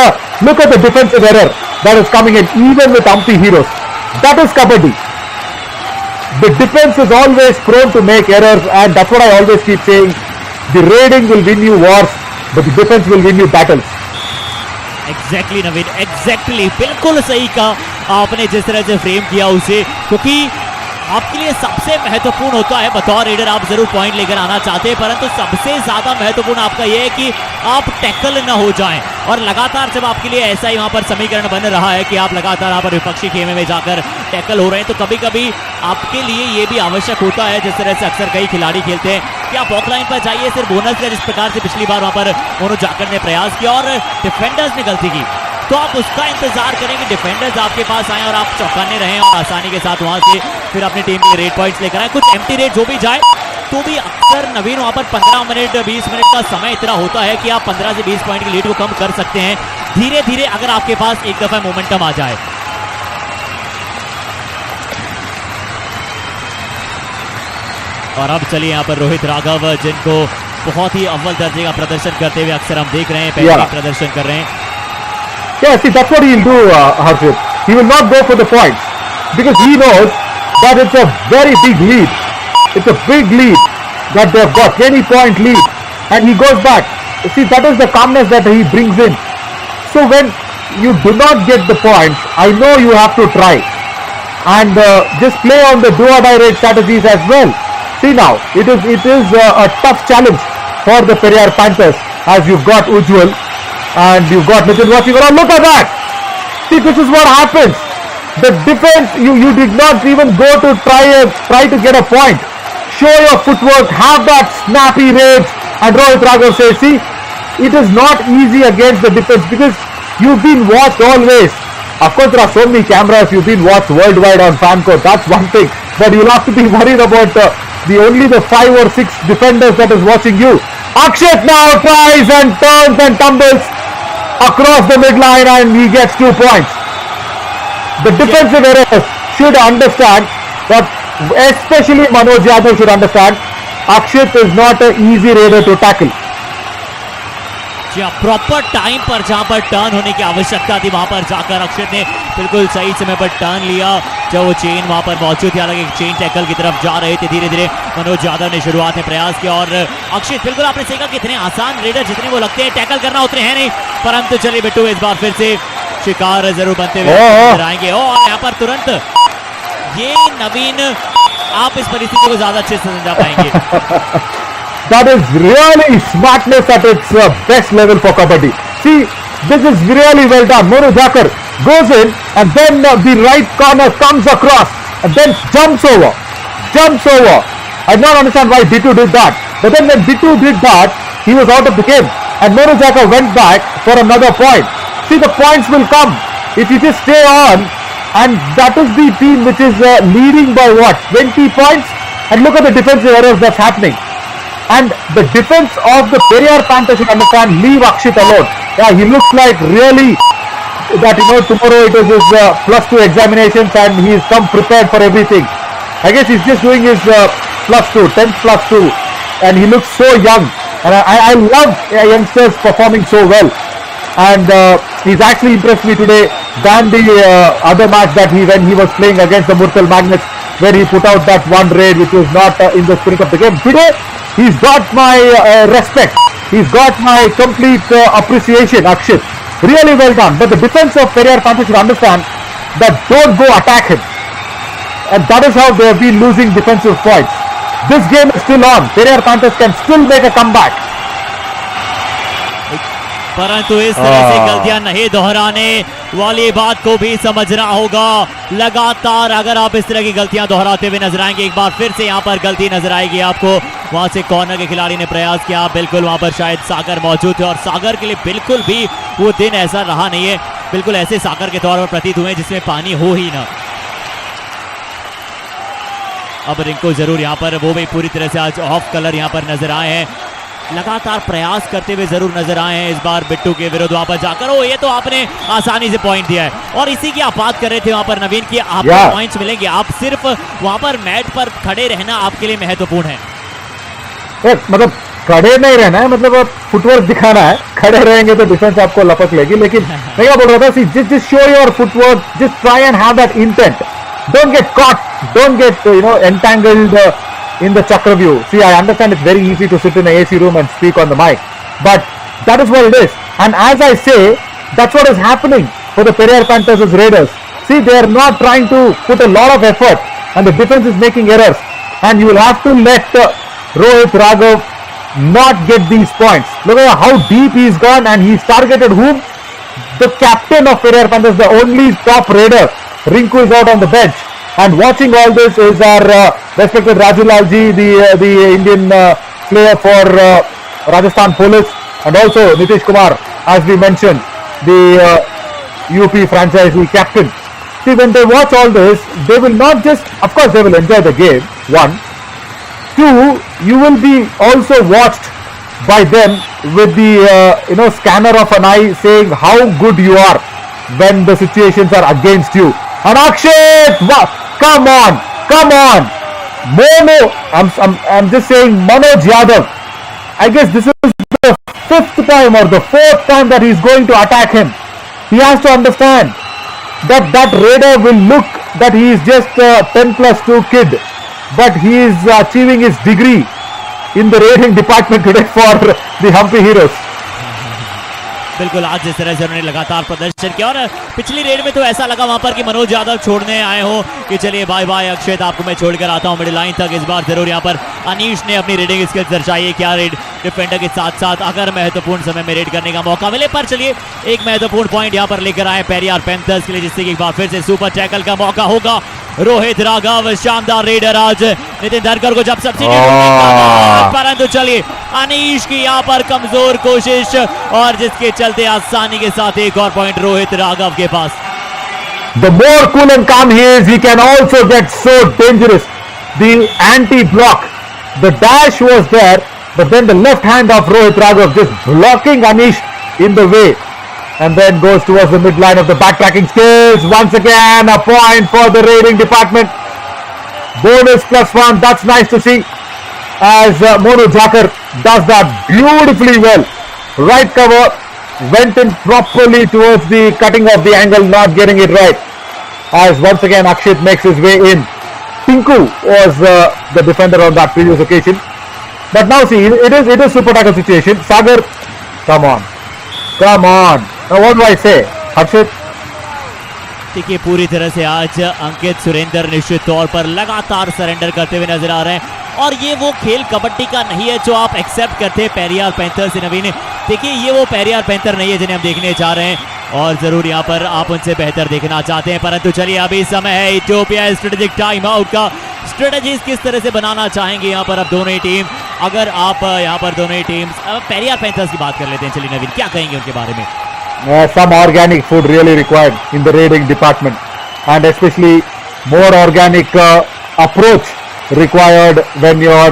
the defensive error that is coming in, even with Hampi Heroes. That is Kabaddi. The defense is always prone to make errors, and that's what I always keep saying. The raiding will win you wars, but the defense will win you battles. Exactly Naveen, exactly बिल्कुल सही कहा आपने जिस तरह से frame किया उसे, क्योंकि आपके लिए सबसे महत्वपूर्ण होता है बतौर रेडर, आप जरूर पॉइंट लेकर आना चाहते हैं, परंतु सबसे ज्यादा महत्वपूर्ण आपका यह है कि आप टैकल न हो जाएं। और लगातार जब आपके लिए ऐसा ही वहां पर समीकरण बन रहा है कि आप लगातार वहां पर विपक्षी खेमे में जाकर टैकल हो रहे हैं, तो कभी कभी आपके लिए ये भी आवश्यक होता है, जिस तरह से अक्सर कई खिलाड़ी खेलते हैं कि आप ऑफलाइन पर जाइए सिर्फ बोनस का, जिस प्रकार से पिछली बार वहां पर मोनू जाकर ने प्रयास किया और डिफेंडर्स ने गलती की, तो आप उसका इंतजार करें कि डिफेंडर्स आपके पास आए और आप चौंकाने रहें और आसानी के साथ वहां से फिर अपनी टीम के रेड पॉइंट्स लेकर आए। कुछ एम्प्टी रेड जो भी जाए तो भी अक्सर नवीन वहां पर 15 मिनट 20 मिनट का समय इतना होता है कि आप 15 से 20 पॉइंट की लीड को कम कर सकते हैं धीरे धीरे, अगर आपके पास एक दफा मोमेंटम आ जाए। और अब चलिए यहाँ पर रोहित राघव, जिनको बहुत ही अव्वल दर्जे का प्रदर्शन करते हुए अक्सर हम देख रहे हैं, पहले प्रदर्शन कर रहे हैं। Yeah, see, that's what he'll do, Harshit. He will not go for the points because he knows that it's a very big lead. It's a big lead that they've got, 20-point lead, and he goes back. See, that is the calmness that he brings in. So when you do not get the points, I know you have to try and just play on the do-or-die raid strategies as well. See now, it is a tough challenge for the Periyar Panthers, as you've got Ujjwal and you've got Nitin watching around. Look at that. See, this is what happens. The defense, you did not even go to try to get a point. Show your footwork, have that snappy rage, and Rohit Raghav says, see, it is not easy against the defense because you've been watched always. Of course, there are so many cameras, you've been watched worldwide on Fanco, that's one thing, but you'll have to be worried about the 5 or 6 defenders that is watching you. Akshit now tries and turns and tumbles across the midline, and he gets 2 points. The defensive errors should understand that, especially Manoj Yadav should understand, Akshit is not an easy raider to tackle. Proper time पर जहां पर turn होने की आवश्यकता थी वहां पर जाकर अक्षित ने बिल्कुल सही समय पर टर्न लिया, जब वो चेन वहां पर मौजूद थी। हालांकि चेन टैकल की तरफ जा रहे थे धीरे धीरे, मनोज यादव ने शुरुआत में प्रयास किया और अक्षित बिल्कुल आपने सही कहा कि इतने आसान रेडर जितने वो लगते हैं टैकल करना उतने हैं नहीं, परंतु चलिए बिट्टू इस बार फिर से शिकार जरूर बनते हुए नजर आएंगे। और यहाँ पर तुरंत ये नवीन आप इस परिस्थिति को ज्यादा अच्छे से समझा पाएंगे। That is really smartness at its best level for Kabaddi. See, this is really well done. Monu Thakur goes in and then the right corner comes across and then jumps over. I do not understand why Bitu did that. But then when Bitu did that, he was out of the game. And Monu Jaka went back for another point. See, the points will come if you just stay on. And that is the team which is leading by what? 20 points? And look at the defensive errors that's happening. And the defense of the Periyar Panthers, should understand, leave Akshit alone. Yeah, he looks like really that, tomorrow it is his +2 examinations and he's come prepared for everything. I guess he's just doing his +2, 10th +2, and he looks so young. And I love youngsters performing so well. And he's actually impressed me today than the other match that when he was playing against the Murtal Magnets, where he put out that one raid which was not in the spirit of the game. Today, he's got my respect. He's got my complete appreciation, Akshit. Really well done. But the defense of Periyar Panthers should understand that don't go attack him. And that is how they have been losing defensive points. This game is still on. Periyar Panthers can still make a comeback. परंतु इस तरह से गलतियां नहीं दोहराने वाली बात को भी समझना होगा। लगातार अगर आप इस तरह की गलतियां दोहराते हुए नजर आएंगे, एक बार फिर से यहां पर गलती नजर आएगी आपको। वहां से कॉर्नर के खिलाड़ी ने प्रयास किया, बिल्कुल वहां पर शायद सागर मौजूद थे और सागर के लिए बिल्कुल भी वो दिन ऐसा रहा नहीं है। बिल्कुल ऐसे सागर के तौर पर प्रतीत हुए जिसमें पानी हो ही ना। अब रिंकू जरूर यहाँ पर वो भी पूरी तरह से आज ऑफ कलर यहाँ पर नजर आए हैं। लगातार प्रयास करते हुए जरूर नजर आए हैं इस बार बिट्टू के विरुद्ध वहां पर जाकर। ओ ये तो आपने आसानी से पॉइंट दिया है और इसी की आप बात कर रहे थे वहां पर नवीन की आपको पॉइंट्स मिलेंगे। आप सिर्फ वहां पर मैट पर खड़े रहना आपके लिए महत्वपूर्ण है। मतलब खड़े नहीं रहना है, मतलब फुटवर्क दिखाना है। खड़े रहेंगे तो डिफेंस आपको लपक लेगी। लेकिन मैं क्या बोल रहा था, just show your footwork, just try and have that intent. Don't get caught, don't get entangled in the Chakraview. See, I understand it's very easy to sit in an AC room and speak on the mic, but that is what it is. And as I say, that's what is happening for the Periyar Panthers as Raiders. See, they are not trying to put a lot of effort and the defense is making errors. And you will have to let Rohit Raghav not get these points. Look at how deep he's gone and he's targeted whom? The captain of Periyar Panthers, the only top Raider. Rinku is out on the bench. And watching all this is our respected Raju Lalji, the Indian player for Rajasthan Police, and also Nitish Kumar, as we mentioned, the UP franchise captain. See, when they watch all this, they will not just, of course, they will enjoy the game. One, two, you will be also watched by them with the scanner of an eye, saying how good you are when the situations are against you. And Akshay, come on, Mono. I'm just saying, Manoj Yadav. I guess this is the 5th time or the 4th time that he's going to attack him. He has to understand that Raider will look that he is just a 10+2 kid, but he is achieving his degree in the raiding department today for the HAMPI Heroes. बिल्कुल आज जिस तरह से उन्होंने लगातार प्रदर्शन किया और पिछली रेड में तो ऐसा लगा वहां पर कि मनोज यादव छोड़ने आए हो कि चलिए बाय बाय अक्षित, आपको मैं छोड़कर आता हूं मिडिल लाइन तक। इस बार जरूर यहां पर अनीश ने अपनी रेडिंग स्किल्स दर्शाई। क्या रेड डिफेंडर के साथ साथ अगर महत्वपूर्ण समय में रेड करने का मौका मिले। पर चलिए एक महत्वपूर्ण पॉइंट यहां पर लेकर आए पेरियार पैंथर्स के लिए, जिससे कि एक बार फिर से सुपर टैकल का मौका होगा। रोहित राघव शानदार रेडर आज नितिन धरकर को जब सब्सिट्यूट, परंतु चलिए अनीश की यहाँ पर कमजोर कोशिश और जिसके चलते आसानी के साथ एक और पॉइंट रोहित राघव के पास। The more cool and calm he is, he can also get so dangerous. The anti-block, the dash was there, but then the left hand of Rohit Raghav just blocking Anish in the way, and then goes towards the midline of the backtracking skills. Once again, a point for the raiding department. Bonus +1. That's nice to see. As Monu Jakar does that beautifully well. Right cover, went in properly towards the cutting of the angle, not getting it right. As once again Akshit makes his way in. Tinku was the defender on that previous occasion. But now see, it is super tackle situation. Sagar, come on. Now what do I say? Akshit? देखिए पूरी तरह से आज अंकित सुरेंद्र निश्चित तौर पर लगातार surrender करते हुए नजर आ रहे हैं और ये वो खेल कबड्डी का नहीं है जो आप एक्सेप्ट करते हैं पेरियार पैंथर से। नवीन देखिए ये वो पेरियार पैंथर नहीं है जिन्हें हम देखने जा रहे हैं। और जरूर यहाँ पर आप उनसे बेहतर देखना चाहते हैं, परंतु चलिए अभी समय है इथियोपिया स्ट्रेटेजिक टाइम आउट का। स्ट्रेटेजीज किस तरह से बनाना चाहेंगे यहाँ पर अब दोनों ही टीम? अगर आप यहाँ पर दोनों ही टीम्स, पेरियार पैंथर्स की बात कर लेते हैं, चलिए नवीन क्या कहेंगे उनके बारे में? Some organic food really required in the raiding department, and especially more organic approach required when your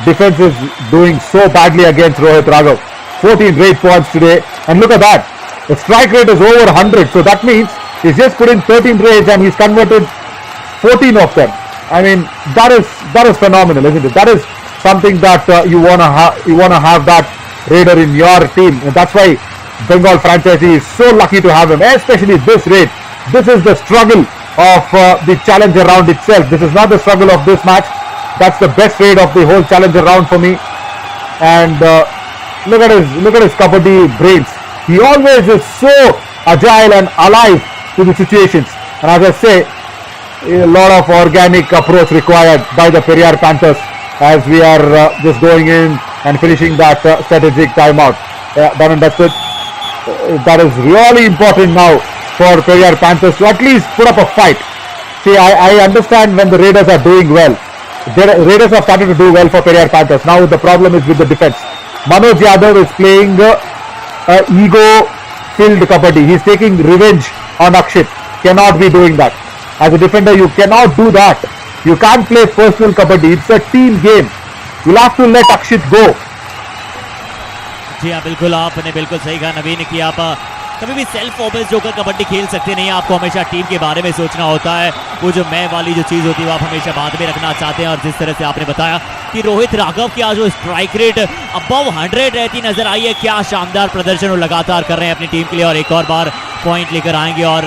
defense is doing so badly against Rohit Raghav. 14 raid points today, and look at that. The strike rate is over 100, so that means he's just put in 13 raids and he's converted 14 of them. I mean, that is phenomenal, isn't it? That is something that you wanna have that raider in your team, and that's why Bengal franchisee is so lucky to have him, especially this raid. This is the struggle of the challenger round itself. This is not the struggle of this match. That's the best raid of the whole challenger round for me. And look at his kabaddi brains. He always is so agile and alive to the situations. And as I say, a lot of organic approach required by the Periyar Panthers as we are just going in and finishing that strategic timeout. Done and dusted. That is really important now for Periyar Panthers to at least put up a fight. See, I understand when the Raiders are doing well. The Raiders have started to do well for Periyar Panthers. Now the problem is with the defense. Manoj Yadav is playing ego-filled kabaddi. He's taking revenge on Akshit. Cannot be doing that. As a defender, you cannot do that. You can't play personal kabaddi. It's a team game. You'll have to let Akshit go. जी हाँ, बिल्कुल आपने बिल्कुल सही कहा नवीन कि आप कभी भी सेल्फ फोकस जो कर कबड्डी खेल सकते नहीं। आपको हमेशा टीम के बारे में सोचना होता है। वो जो मैं वाली जो चीज़ होती है वो आप हमेशा बाद में रखना चाहते हैं। और जिस तरह से आपने बताया कि रोहित राघव की आज जो स्ट्राइक रेट अबव 100 रहती नजर आई है, क्या शानदार प्रदर्शन वो लगातार कर रहे हैं अपनी टीम के लिए और एक और बार पॉइंट लेकर आएंगे। और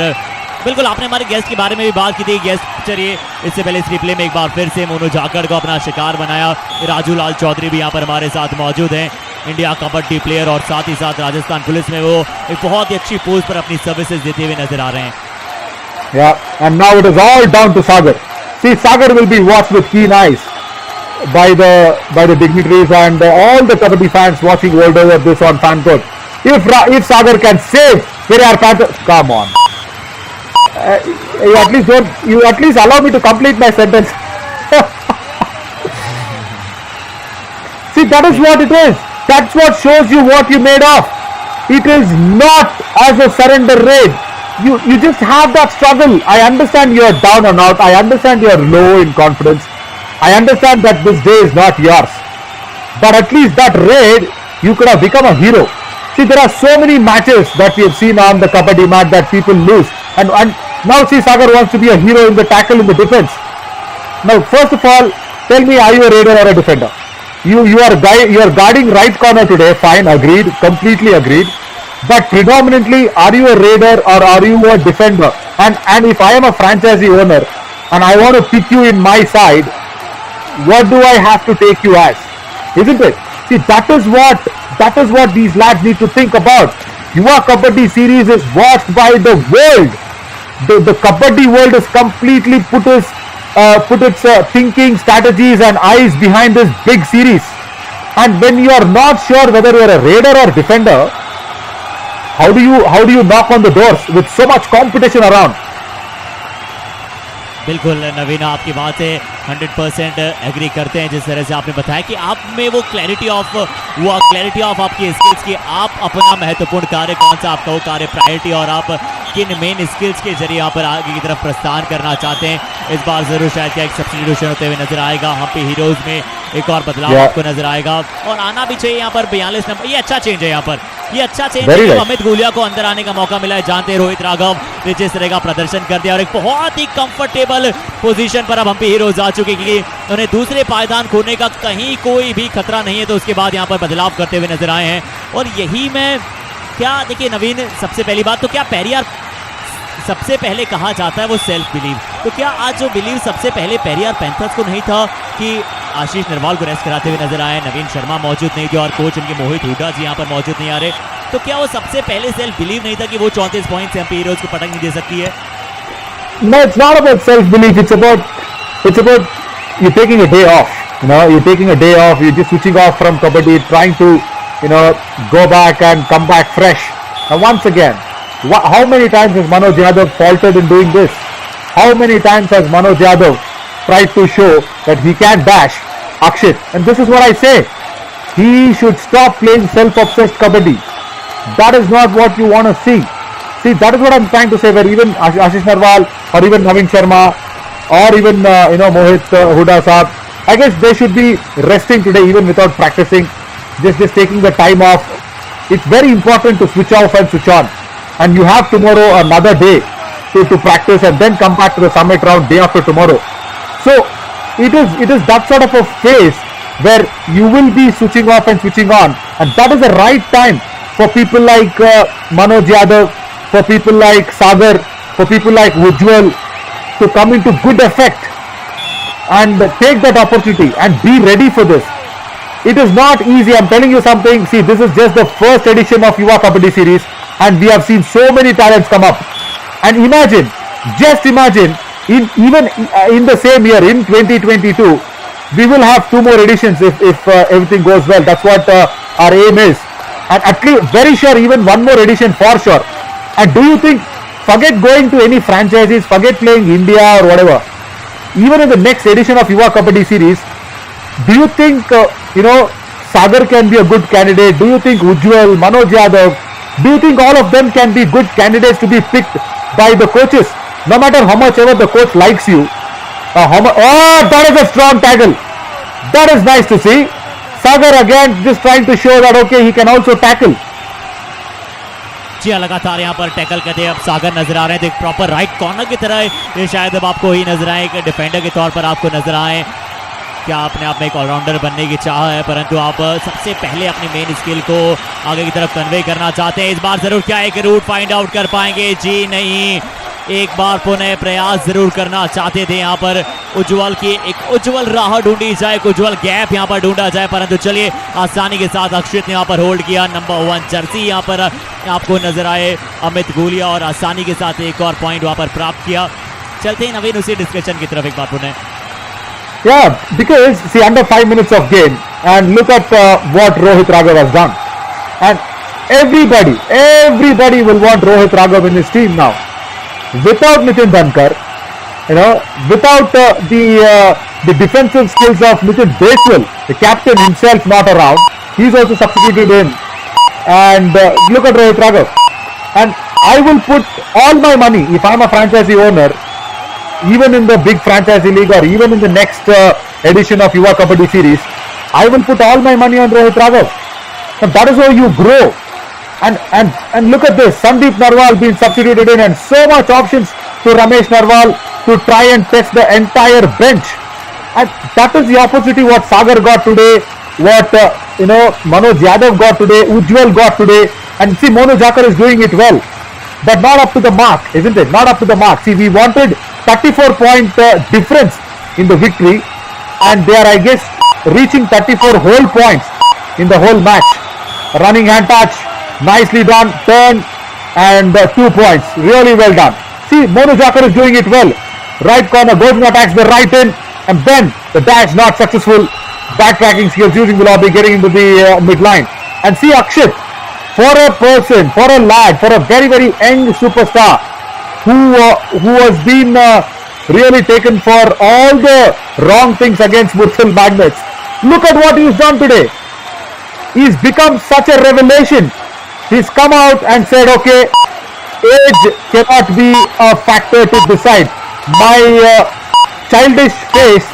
बिल्कुल आपने हमारे गेस्ट के बारे में भी बात की थी। गेस्ट चलिए इससे पहले इस रिप्ले में एक बार फिर से मोनू जाखड़ को अपना शिकार बनाया। राजू लाल चौधरी भी यहाँ पर हमारे साथ मौजूद हैं, इंडिया कबड्डी प्लेयर, और साथ ही साथ राजस्थान पुलिस में वो एक बहुत ही अच्छी पोस्ट पर अपनी सर्विसेज देते हुए नजर आ रहे हैं। Yeah, and now it is all down to Sagar. See, Sagar will be watched with keen eyes by the dignitaries and all the kabaddi fans watching world over this on fan court. If Sagar can save Periyar Panthers, come on. You at least allow me to complete my sentence. See, that is what it is. That's what shows you what you made of. It is not as a surrender raid. You just have that struggle. I understand you are down and out. I understand you are low in confidence. I understand that this day is not yours. But at least that raid, you could have become a hero. See, there are so many matches that we have seen on the kabaddi mat that people lose. And now see, Sagar wants to be a hero in the tackle, in the defense. Now, first of all, tell me, are you a raider or a defender? You are guarding right corner today. Fine, agreed, completely agreed. But predominantly, are you a raider or are you a defender? And if I am a franchisee owner and I want to pick you in my side, what do I have to take you as? Isn't it? See, that is what these lads need to think about. Yuva Kabaddi Series is watched by the world. The Kabaddi world has completely put its thinking, strategies and eyes behind this big series. And when you are not sure whether you are a raider or defender, how do you knock on the doors with so much competition around? बिल्कुल नवीन, आपकी बात से 100% agree करते हैं। जिस तरह से आपने बताया कि आप में वो क्लैरिटी ऑफ आपकी स्किल्स की, आप अपना महत्वपूर्ण कार्य कौन सा आपका वो कार्य प्रायोरिटी और आप किन मेन स्किल्स के जरिए यहाँ पर आगे की तरफ प्रस्थान करना चाहते हैं। इस बार जरूर शायद क्या एक सब्स्टिट्यूशन होते हुए नजर आएगा। हम्पी हीरोज में एक और बदलाव आपको नजर आएगा और आना भी चाहिए यहाँ पर 42 नंबर। ये अच्छा चेंज है यहाँ पर, ये अच्छा चेंज है। अमित गुलिया को अंदर आने का मौका मिला है। जानते हैं रोहित राघव ने जिस तरह का प्रदर्शन कर दिया और एक बहुत ही कंफर्टेबल पोजीशन पर अब हम्पी हीरोज आ चुके क्योंकि उन्हें दूसरे पायदान खोने का कहीं कोई भी खतरा नहीं है। तो उसके बाद यहाँ पर बदलाव करते हुए नजर आए हैं और यही मैं क्या देखिए नवीन, सबसे पहली बात तो क्या पेरियार सबसे पहले कहा जाता है वो सेल्फ बिलीव, तो क्या आज जो बिलीव सबसे पहले पेरियार पैंथर्स को नहीं था कि आशीष नरवाल को रेस्ट कराते हुए नजर आए, नवीन शर्मा मौजूद नहीं थे और कोच उनके मोहित हुड्डा जी यहाँ पर मौजूद नहीं आ रहे, तो क्या वो सबसे पहले सेल्फ बिलीव नहीं था कि वो 34 पॉइंट से एमपी हीरोज को पटक नहीं दे सकती है? No, it's not about self-belief. It's about you taking a day off. You know, you're taking a day off. You're just switching off from kabaddi, trying to, go back and come back fresh. And once again, How many times has Manoj Yadav faltered in doing this? How many times has Manoj Yadav tried to show that he can dash Akshit? And this is what I say. He should stop playing self-obsessed kabaddi. That is not what you want to see. See, that is what I'm trying to say, where even Ashish Narwal or even Naveen Sharma or even Mohit Huda Saab, I guess they should be resting today even without practicing, just taking the time off. It's very important to switch off and switch on, and you have tomorrow another day to practice and then come back to the summit round day after tomorrow. So it is that sort of a phase where you will be switching off and switching on, and that is the right time for people like Manoj Yadav, for people like Sagar, for people like Ujjwal to come into good effect and take that opportunity and be ready for this. It is not easy. I'm telling you something. See, this is just the first edition of Yuva Kabaddi Series, and we have seen so many talents come up. And imagine, just imagine, even in the same year, in 2022, we will have 2 more editions if everything goes well. That's what our aim is. And at least, very sure, even 1 more edition for sure. And do you think, forget going to any franchises, forget playing India or whatever, even in the next edition of Yuva Kabaddi Series, do you think, Sagar can be a good candidate? Do you think Ujjwal, Manoj Yadav, do you think all of them can be good candidates to be picked by the coaches? No matter how much ever the coach likes you. That is a strong tackle. That is nice to see. Sagar again just trying to show that okay, he can also tackle. जी लगातार यहाँ पर tackle करते हैं अब सागर नजर आ रहे हैं, proper right corner की तरह ये शायद अब आपको ही नजर आए, एक डिफेंडर के तौर पर आपको नजर आए। क्या अपने आप में एक ऑलराउंडर बनने की चाह है, परंतु आप सबसे पहले अपनी मेन स्किल को आगे की तरफ कन्वे करना चाहते हैं। इस बार जरूर क्या एक रूट फाइंड आउट कर पाएंगे? जी नहीं, एक बार पुनः प्रयास जरूर करना चाहते थे यहाँ पर उज्जवल की, एक उज्जवल राह ढूंढी जाए, एक उज्जवल गैप यहाँ पर ढूंढा जाए, परंतु चलिए आसानी के साथ अक्षित ने यहाँ पर होल्ड किया। नंबर 1 जर्सी यहाँ पर आपको नजर आए अमित गुलिया और आसानी के साथ एक और पॉइंट वहां पर प्राप्त किया। चलते हैं नवीन उसी डिस्कशन की तरफ एक बार पुनः। Yeah, because see, under 5 minutes of game, and look at what Rohit Raghav has done, and everybody will want Rohit Raghav in his team now. Without Nitin Dhankar, without the defensive skills of Nitin Deswal, the captain himself not around, he's also substituted in. And look at Rohit Raghav. And I will put all my money, if I'm a franchisee owner, even in the big franchisee league or even in the next edition of Yuva Kabaddi Series, I will put all my money on Rohit Raghav. And that is how you grow. And look at this, Sandeep Narwal being substituted in, and so much options to Ramesh Narwal to try and test the entire bench. And that is the opportunity what Sagar got today, what Manoj Yadav got today, Ujjwal got today, and see Monu Jakar is doing it well, but not up to the mark, isn't it? Not up to the mark. See, we wanted 34-point difference in the victory, and they are, I guess, reaching 34 whole points in the whole match. Running hand touch, nicely done, turn, and 2 points. Really well done. See, Monu Jakar is doing it well. Right corner, goes and attacks the right in, and then the dash not successful. Backtracking skills, using the lobby, getting into the midline. And see Akshit, for a person, for a lad, for a very, very young superstar who has been really taken for all the wrong things against Murthal Magnets. Look at what he's done today. He's become such a revelation. He's come out and said, okay, age cannot be a factor to decide. My childish face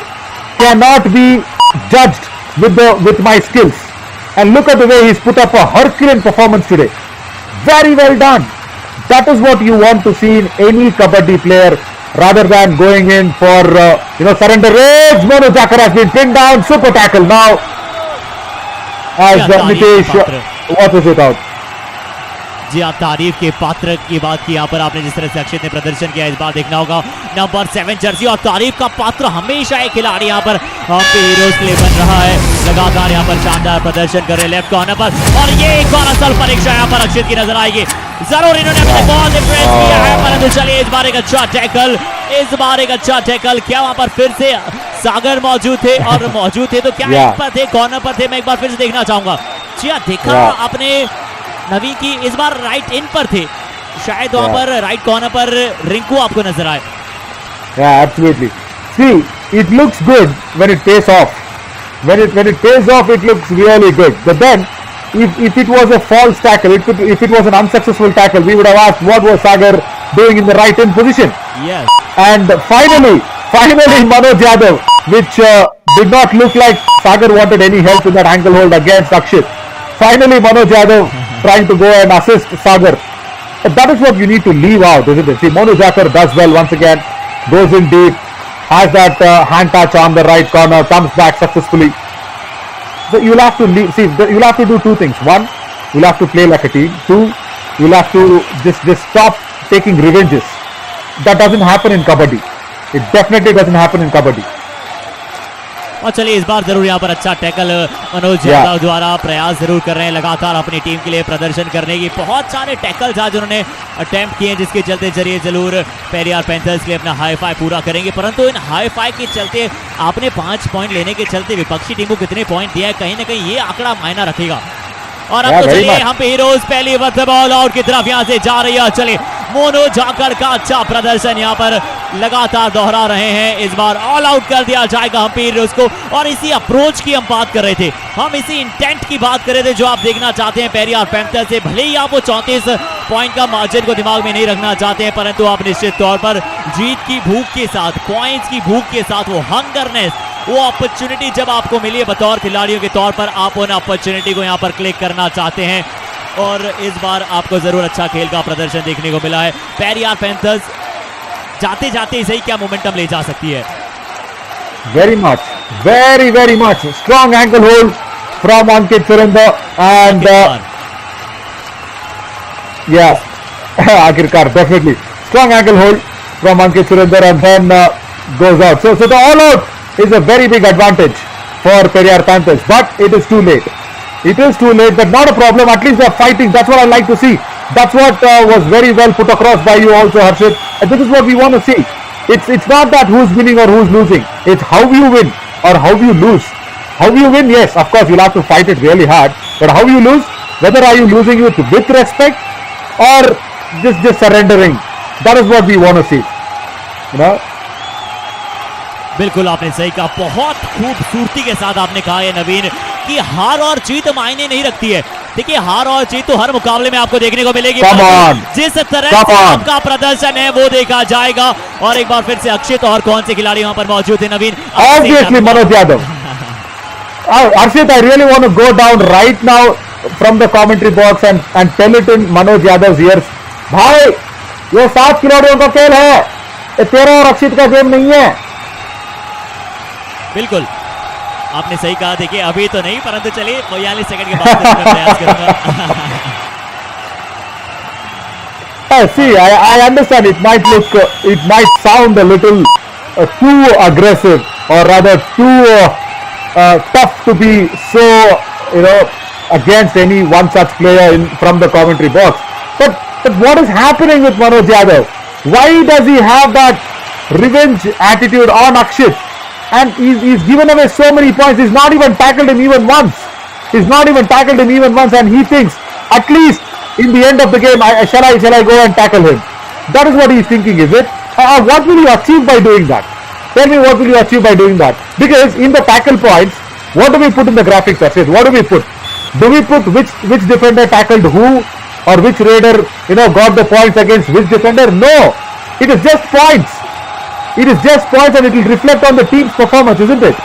cannot be judged with my skills. And look at the way he's put up a Herculean performance today. Very well done. That is what you want to see in any kabaddi player, rather than going in for surrender rage. Monu Jakar has been pinned down. Super tackle now. As Nitesh, what is it out? जी आप तारीफ के पात्र की बात की यहाँ पर आपने जिस तरह से अक्षित ने प्रदर्शन किया, इस बार देखना होगा नंबर 7 जर्सी और तारीफ का पात्र हमेशा एक खिलाड़ी यहाँ पर हम्पी हीरोज के लिए बन रहा है। लगातार यहाँ पर शानदार प्रदर्शन कर रहे लेफ्ट कॉर्नर पर, और ये एक और असल परीक्षा यहाँ पर अक्षित की नजर आएगी। जरूर इन्होंने अपने बहुत इंप्रेस किया है, परंतु चलिए इस बार एक अच्छा टैकल, क्या वहाँ पर फिर से सागर मौजूद थे, और मौजूद थे तो क्या इन पर थे, कॉर्नर पर थे? मैं एक बार फिर से देखना चाहूंगा। जी देखा आपने नवी की इस बार राइट इन पर थे, शायद वहां पर राइट कॉर्नर पर रिंकू आपको नजर आए। Yeah, absolutely. See, it looks good when it pays off. When it pays off, it looks really good. But then, if it was a false tackle, if it was an unsuccessful tackle, we would have asked what was Sagar doing in the right end position. Yes. And finally, Manoj Yadav, which did not look like Sagar wanted any help in that ankle hold against Akshit. Finally, Manoj Yadav trying to go and assist Sagar. But that is what you need to leave out, isn't it? See, Manoj Yadav does well once again. Goes in deep, has that hand touch on the right corner, comes back successfully. So you'll have to leave. See, you'll have to do two things. One, you'll have to play like a team. Two, you'll have to just stop taking revenges. That doesn't happen in kabaddi. It definitely doesn't happen in kabaddi. और चलिए इस बार जरूर यहाँ पर अच्छा tackle Manoj Yadav द्वारा प्रयास जरूर कर रहे हैं लगातार अपनी टीम के लिए प्रदर्शन करने की। बहुत सारे टैकल्स आज उन्होंने अटेम्प्ट किए जिसके चलते जरिए जरूर पेरियार पैंथर्स के लिए अपना हाई फाइव पूरा करेंगे। परंतु इन हाई फाइव के चलते आपने 5 पॉइंट लेने के चलते विपक्षी टीम को कितने पॉइंट दिया है, कहीं ना कहीं ये आंकड़ा मायना रखेगा। और अब तो चलिए हम पे हीरोज पहली वक्त बॉल आउट की तरफ यहाँ से जा रही है। चलिए मोनो जाकर का अच्छा प्रदर्शन यहाँ पर लगातार दोहरा रहे हैं। इस बार ऑल आउट कर दिया जाएगा हम पे हीरोज को। और इसी अप्रोच की हम बात कर रहे थे, हम इसी इंटेंट की बात कर रहे थे जो आप देखना चाहते हैं पेरियार पैंथर्स से। भले ही आप वो 34 पॉइंट का मार्जिन को दिमाग में नहीं रखना चाहते हैं, परंतु आप निश्चित तौर पर जीत की भूख के साथ, पॉइंट्स की भूख के साथ, वो हंगरनेस, वो अपॉर्चुनिटी जब आपको मिली है बतौर खिलाड़ियों के तौर पर, आप उन अपॉर्चुनिटी को यहाँ पर क्लिक करना चाहते हैं। और इस बार आपको जरूर अच्छा खेल का प्रदर्शन देखने को मिला है। पेरियार पैंथर्स जाते जाते ही सही क्या मोमेंटम ले जा सकती है। Very much, very much. Strong ankle hold from Ankit Surinder and yeah, Akhirkar definitely strong ankle hold from Ankit Surinder and then goes out. So the all out is a very big advantage for Periyar Panthers, but it is too late. It is too late, but not a problem. At least they are fighting. That's what I like to see. That's what was very well put across by you also, Harshit. And this is what we want to see. It's not that who's winning or who's losing. It's how you win or how you lose. How you win, yes, of course you'll have to fight it really hard. But how you lose, whether are you losing it with respect or just surrendering, that is what we want to see. You know. बिल्कुल आपने सही कहा, बहुत खूबसूरती के साथ आपने कहा है नवीन कि हार और जीत मायने नहीं रखती है। देखिए हार और जीत तो हर मुकाबले में आपको देखने को मिलेगी, जिस तरह से आपका प्रदर्शन है वो देखा जाएगा। और एक बार फिर से अक्षित और कौन से खिलाड़ी वहां पर मौजूद है नवीन? Obviously Manoj Yadav. Arshit, I really want to go down right now from the commentary box and tell it in Manoj Yadav's ears. भाई ये 7 खिलाड़ियों का खेल है, ये तेरा और अक्षित का गेम नहीं है। बिल्कुल आपने सही कहा। देखिए अभी तो नहीं, परंतु चलिए 42 सेकंड के बाद प्रयास करूंगा। See, I understand it might sound a little too aggressive or rather too tough to be so, against any one such player from the commentary box. But what is happening with Manoj Yadav? Why does he have that revenge attitude on Akshit? And he's given away so many points. He's not even tackled him even once. And he thinks, at least in the end of the game, shall I go and tackle him? That is what he's thinking, is it? What will you achieve by doing that? Tell me, what will you achieve by doing that? Because in the tackle points, what do we put in the graphics, Arshit? What do we put? Do we put which defender tackled who? Or which raider, got the points against which defender? No. It is just points. It is just points and it will reflect on the team's performance, isn't it?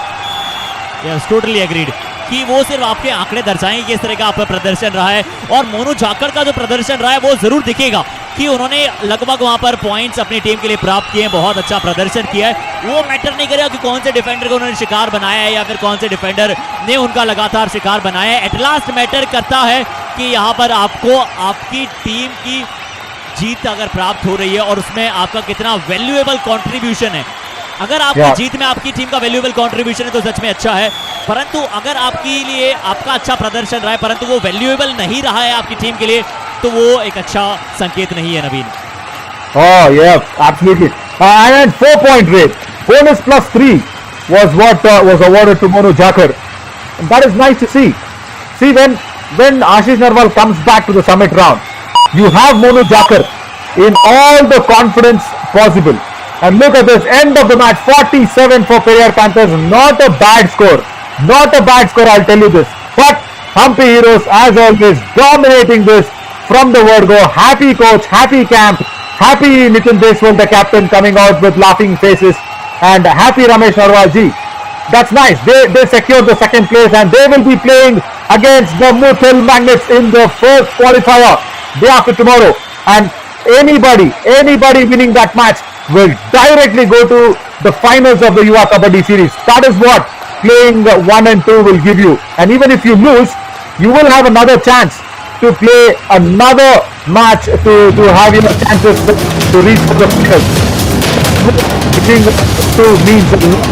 Yes, totally agreed. कि वो सिर्फ आपके आंकड़े दर्शाएंगे कि इस तरह का आपका प्रदर्शन रहा है। और मोनू झाकर का जो प्रदर्शन रहा है वो जरूर दिखेगा कि उन्होंने लगभग वहां पर पॉइंट्स अपनी टीम के लिए प्राप्त किए हैं, बहुत अच्छा प्रदर्शन किया है। वो मैटर नहीं करेगा कि कौन से डिफेंडर को उन्होंने शिकार बनाया है या फिर कौन से डिफेंडर ने उनका लगातार शिकार बनाया है। एट लास्ट मैटर करता है कि यहाँ पर आपको आपकी टीम की जीत अगर प्राप्त हो रही है और उसमें आपका कितना वैल्यूएबल कंट्रीब्यूशन है। अगर आपकी जीत में आपकी टीम का वैल्यूएबल कंट्रीब्यूशन है तो सच में अच्छा है, परंतु अगर आपके लिए आपका अच्छा प्रदर्शन रहा है परंतु वो वैल्यूएबल नहीं रहा है आपकी टीम के लिए, तो वो एक अच्छा संकेत नहीं है नवीन। Oh yeah, absolutely. And 4-point rate, bonus plus 3 was what was awarded to Monu Jakar. And that is nice to see. See, when Ashish Narwal comes back to the summit round, you have Monu Jakar in all the confidence possible. And look at this, end of the match, 47 for Periyar Panthers. Not a bad score. Not a bad score, I'll tell you this. But Hampi Heroes, as always, dominating this from the word go. Happy coach, happy camp, happy Nitin Deswal, the captain, coming out with laughing faces, and happy Ramesh Narwalji. That's nice. They secured the second place, and they will be playing against the Muthil Magnets in the first qualifier day after tomorrow. And anybody winning that match will directly go to the finals of the Yuva Kabaddi Series. That is what playing 1 and 2 will give you. And even if you lose, you will have another chance to play another match to have your chances to reach the finals. Winning 2 means a lot.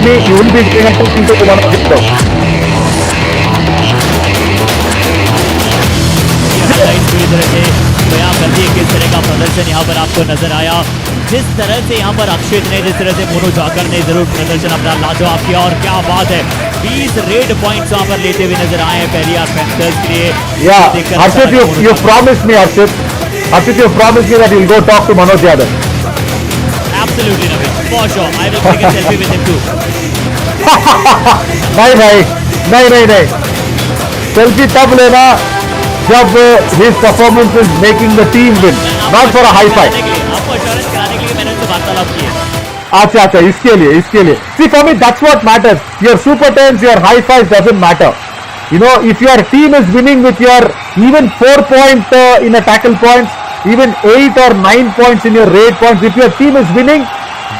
You will be paying attention to one of them. पूरी तरह से बयां कर दिए किस तरह का प्रदर्शन यहाँ पर आपको नजर आया. जिस तरह से यहाँ पर अक्षित ने, जिस तरह से मोनू झाकर ने जरूर प्रदर्शन अपना लाजवाब किया. और क्या बात है, 20 रेड पॉइंट्स यहाँ पर लेते हुए नजर आए हैं पेरियार पैंथर्स के लिए. Harshit, you promised me, Harshit, you promised me that you'll go talk to Manoj Yadav. Absolutely, Naveen, for sure. I will take a selfie with him too. नहीं. Selfie तब लेना जब his performance is making the team win, not for a high five. आपको assurance कराने के लिए मैंने उनसे वार्तालाप की है. अच्छा, इसके लिए. See, for me, that's what matters. Your super tens, your high fives doesn't matter. You know, if your team is winning with your even 4 point in a tackle points, even 8 or 9 points in your raid points, if your team is winning,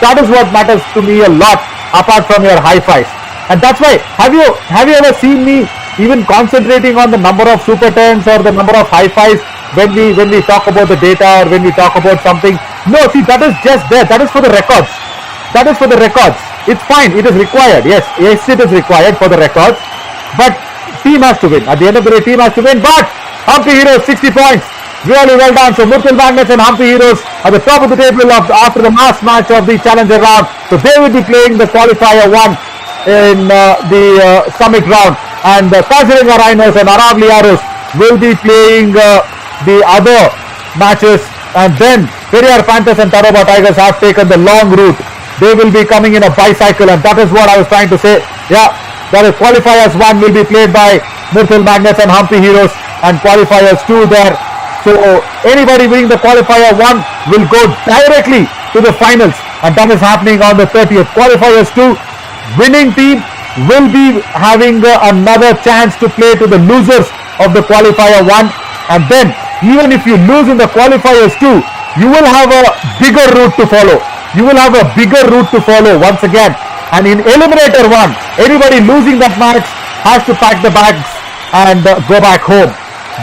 that is what matters to me a lot, apart from your high fives. And that's why, have you ever seen me even concentrating on the number of super tens or the number of high fives when we talk about the data or when we talk about something? No, see, that is just there. That is for the records. It's fine. It is required. Yes, it is required for the records. But team has to win. At the end of the day, team has to win. But Hampi Heroes, 60 points. Really well done. So Muthil Magnets and Hampi Heroes at the top of the table after the last match of the challenger round. So they will be playing the qualifier 1 in the summit round. And Kaziranga Rhinos and Aravali Arrows will be playing the other matches. And then Periyar Panthers and Taroba Tigers have taken the long route. They will be coming in a bicycle, and that is what I was trying to say. Yeah, that is qualifiers 1 will be played by Muthil Magnets and Hampi Heroes, and qualifiers 2 there. So anybody winning the qualifier 1 will go directly to the finals, and that is happening on the 30th. Qualifiers 2, winning team will be having another chance to play to the losers of the qualifier 1, and then even if you lose in the qualifiers 2, you will have a bigger route to follow. Once again. And in eliminator 1, anybody losing that match has to pack the bags and go back home.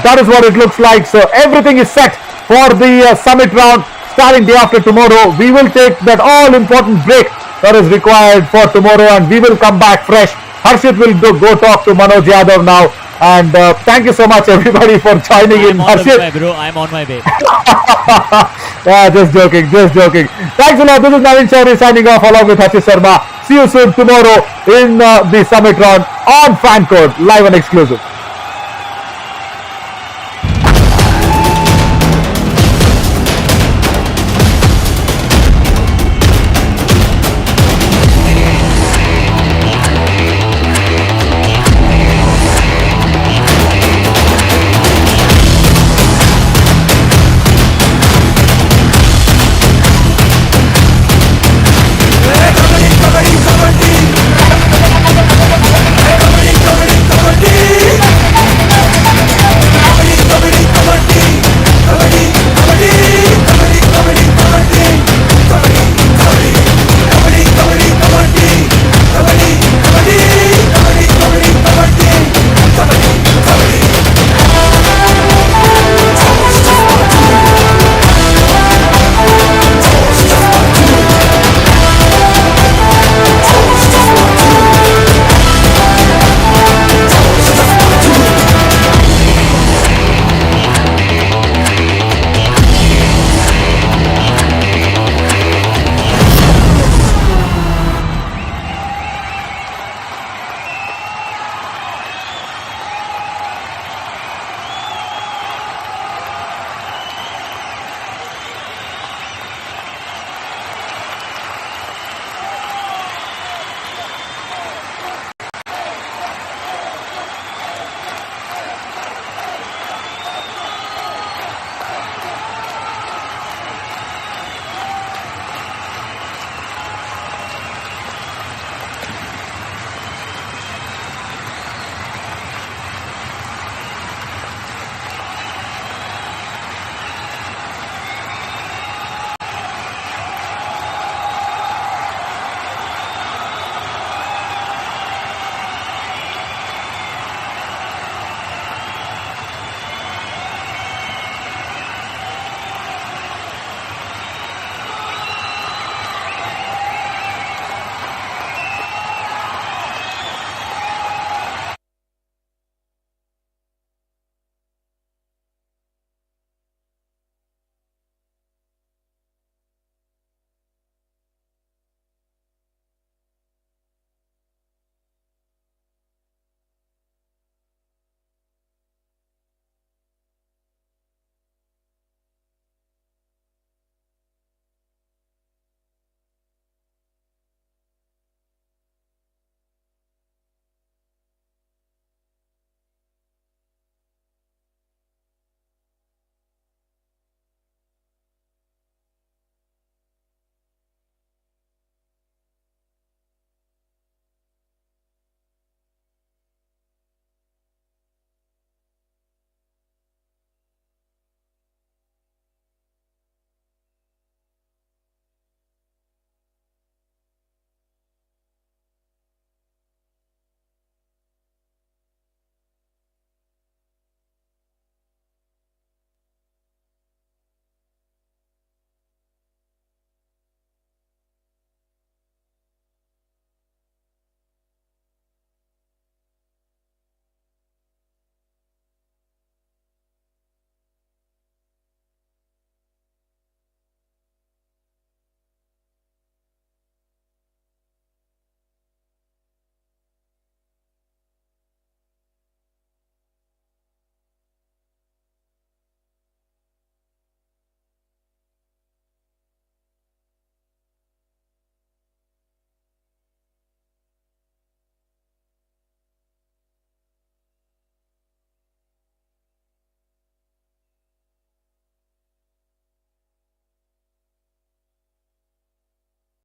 That is what it looks like. So everything is set for the summit round starting day after tomorrow. We will take that all important break that is required for tomorrow, and we will come back fresh. Harshit will go talk to Manoj Yadav now. And thank you so much, everybody, for joining in. Harshit, I'm on my way. Yeah, just joking. Thanks a lot. This is Naveen Chaudhary signing off along with Harshit Sharma. See you soon tomorrow in the summit round on Fan Code, live and exclusive.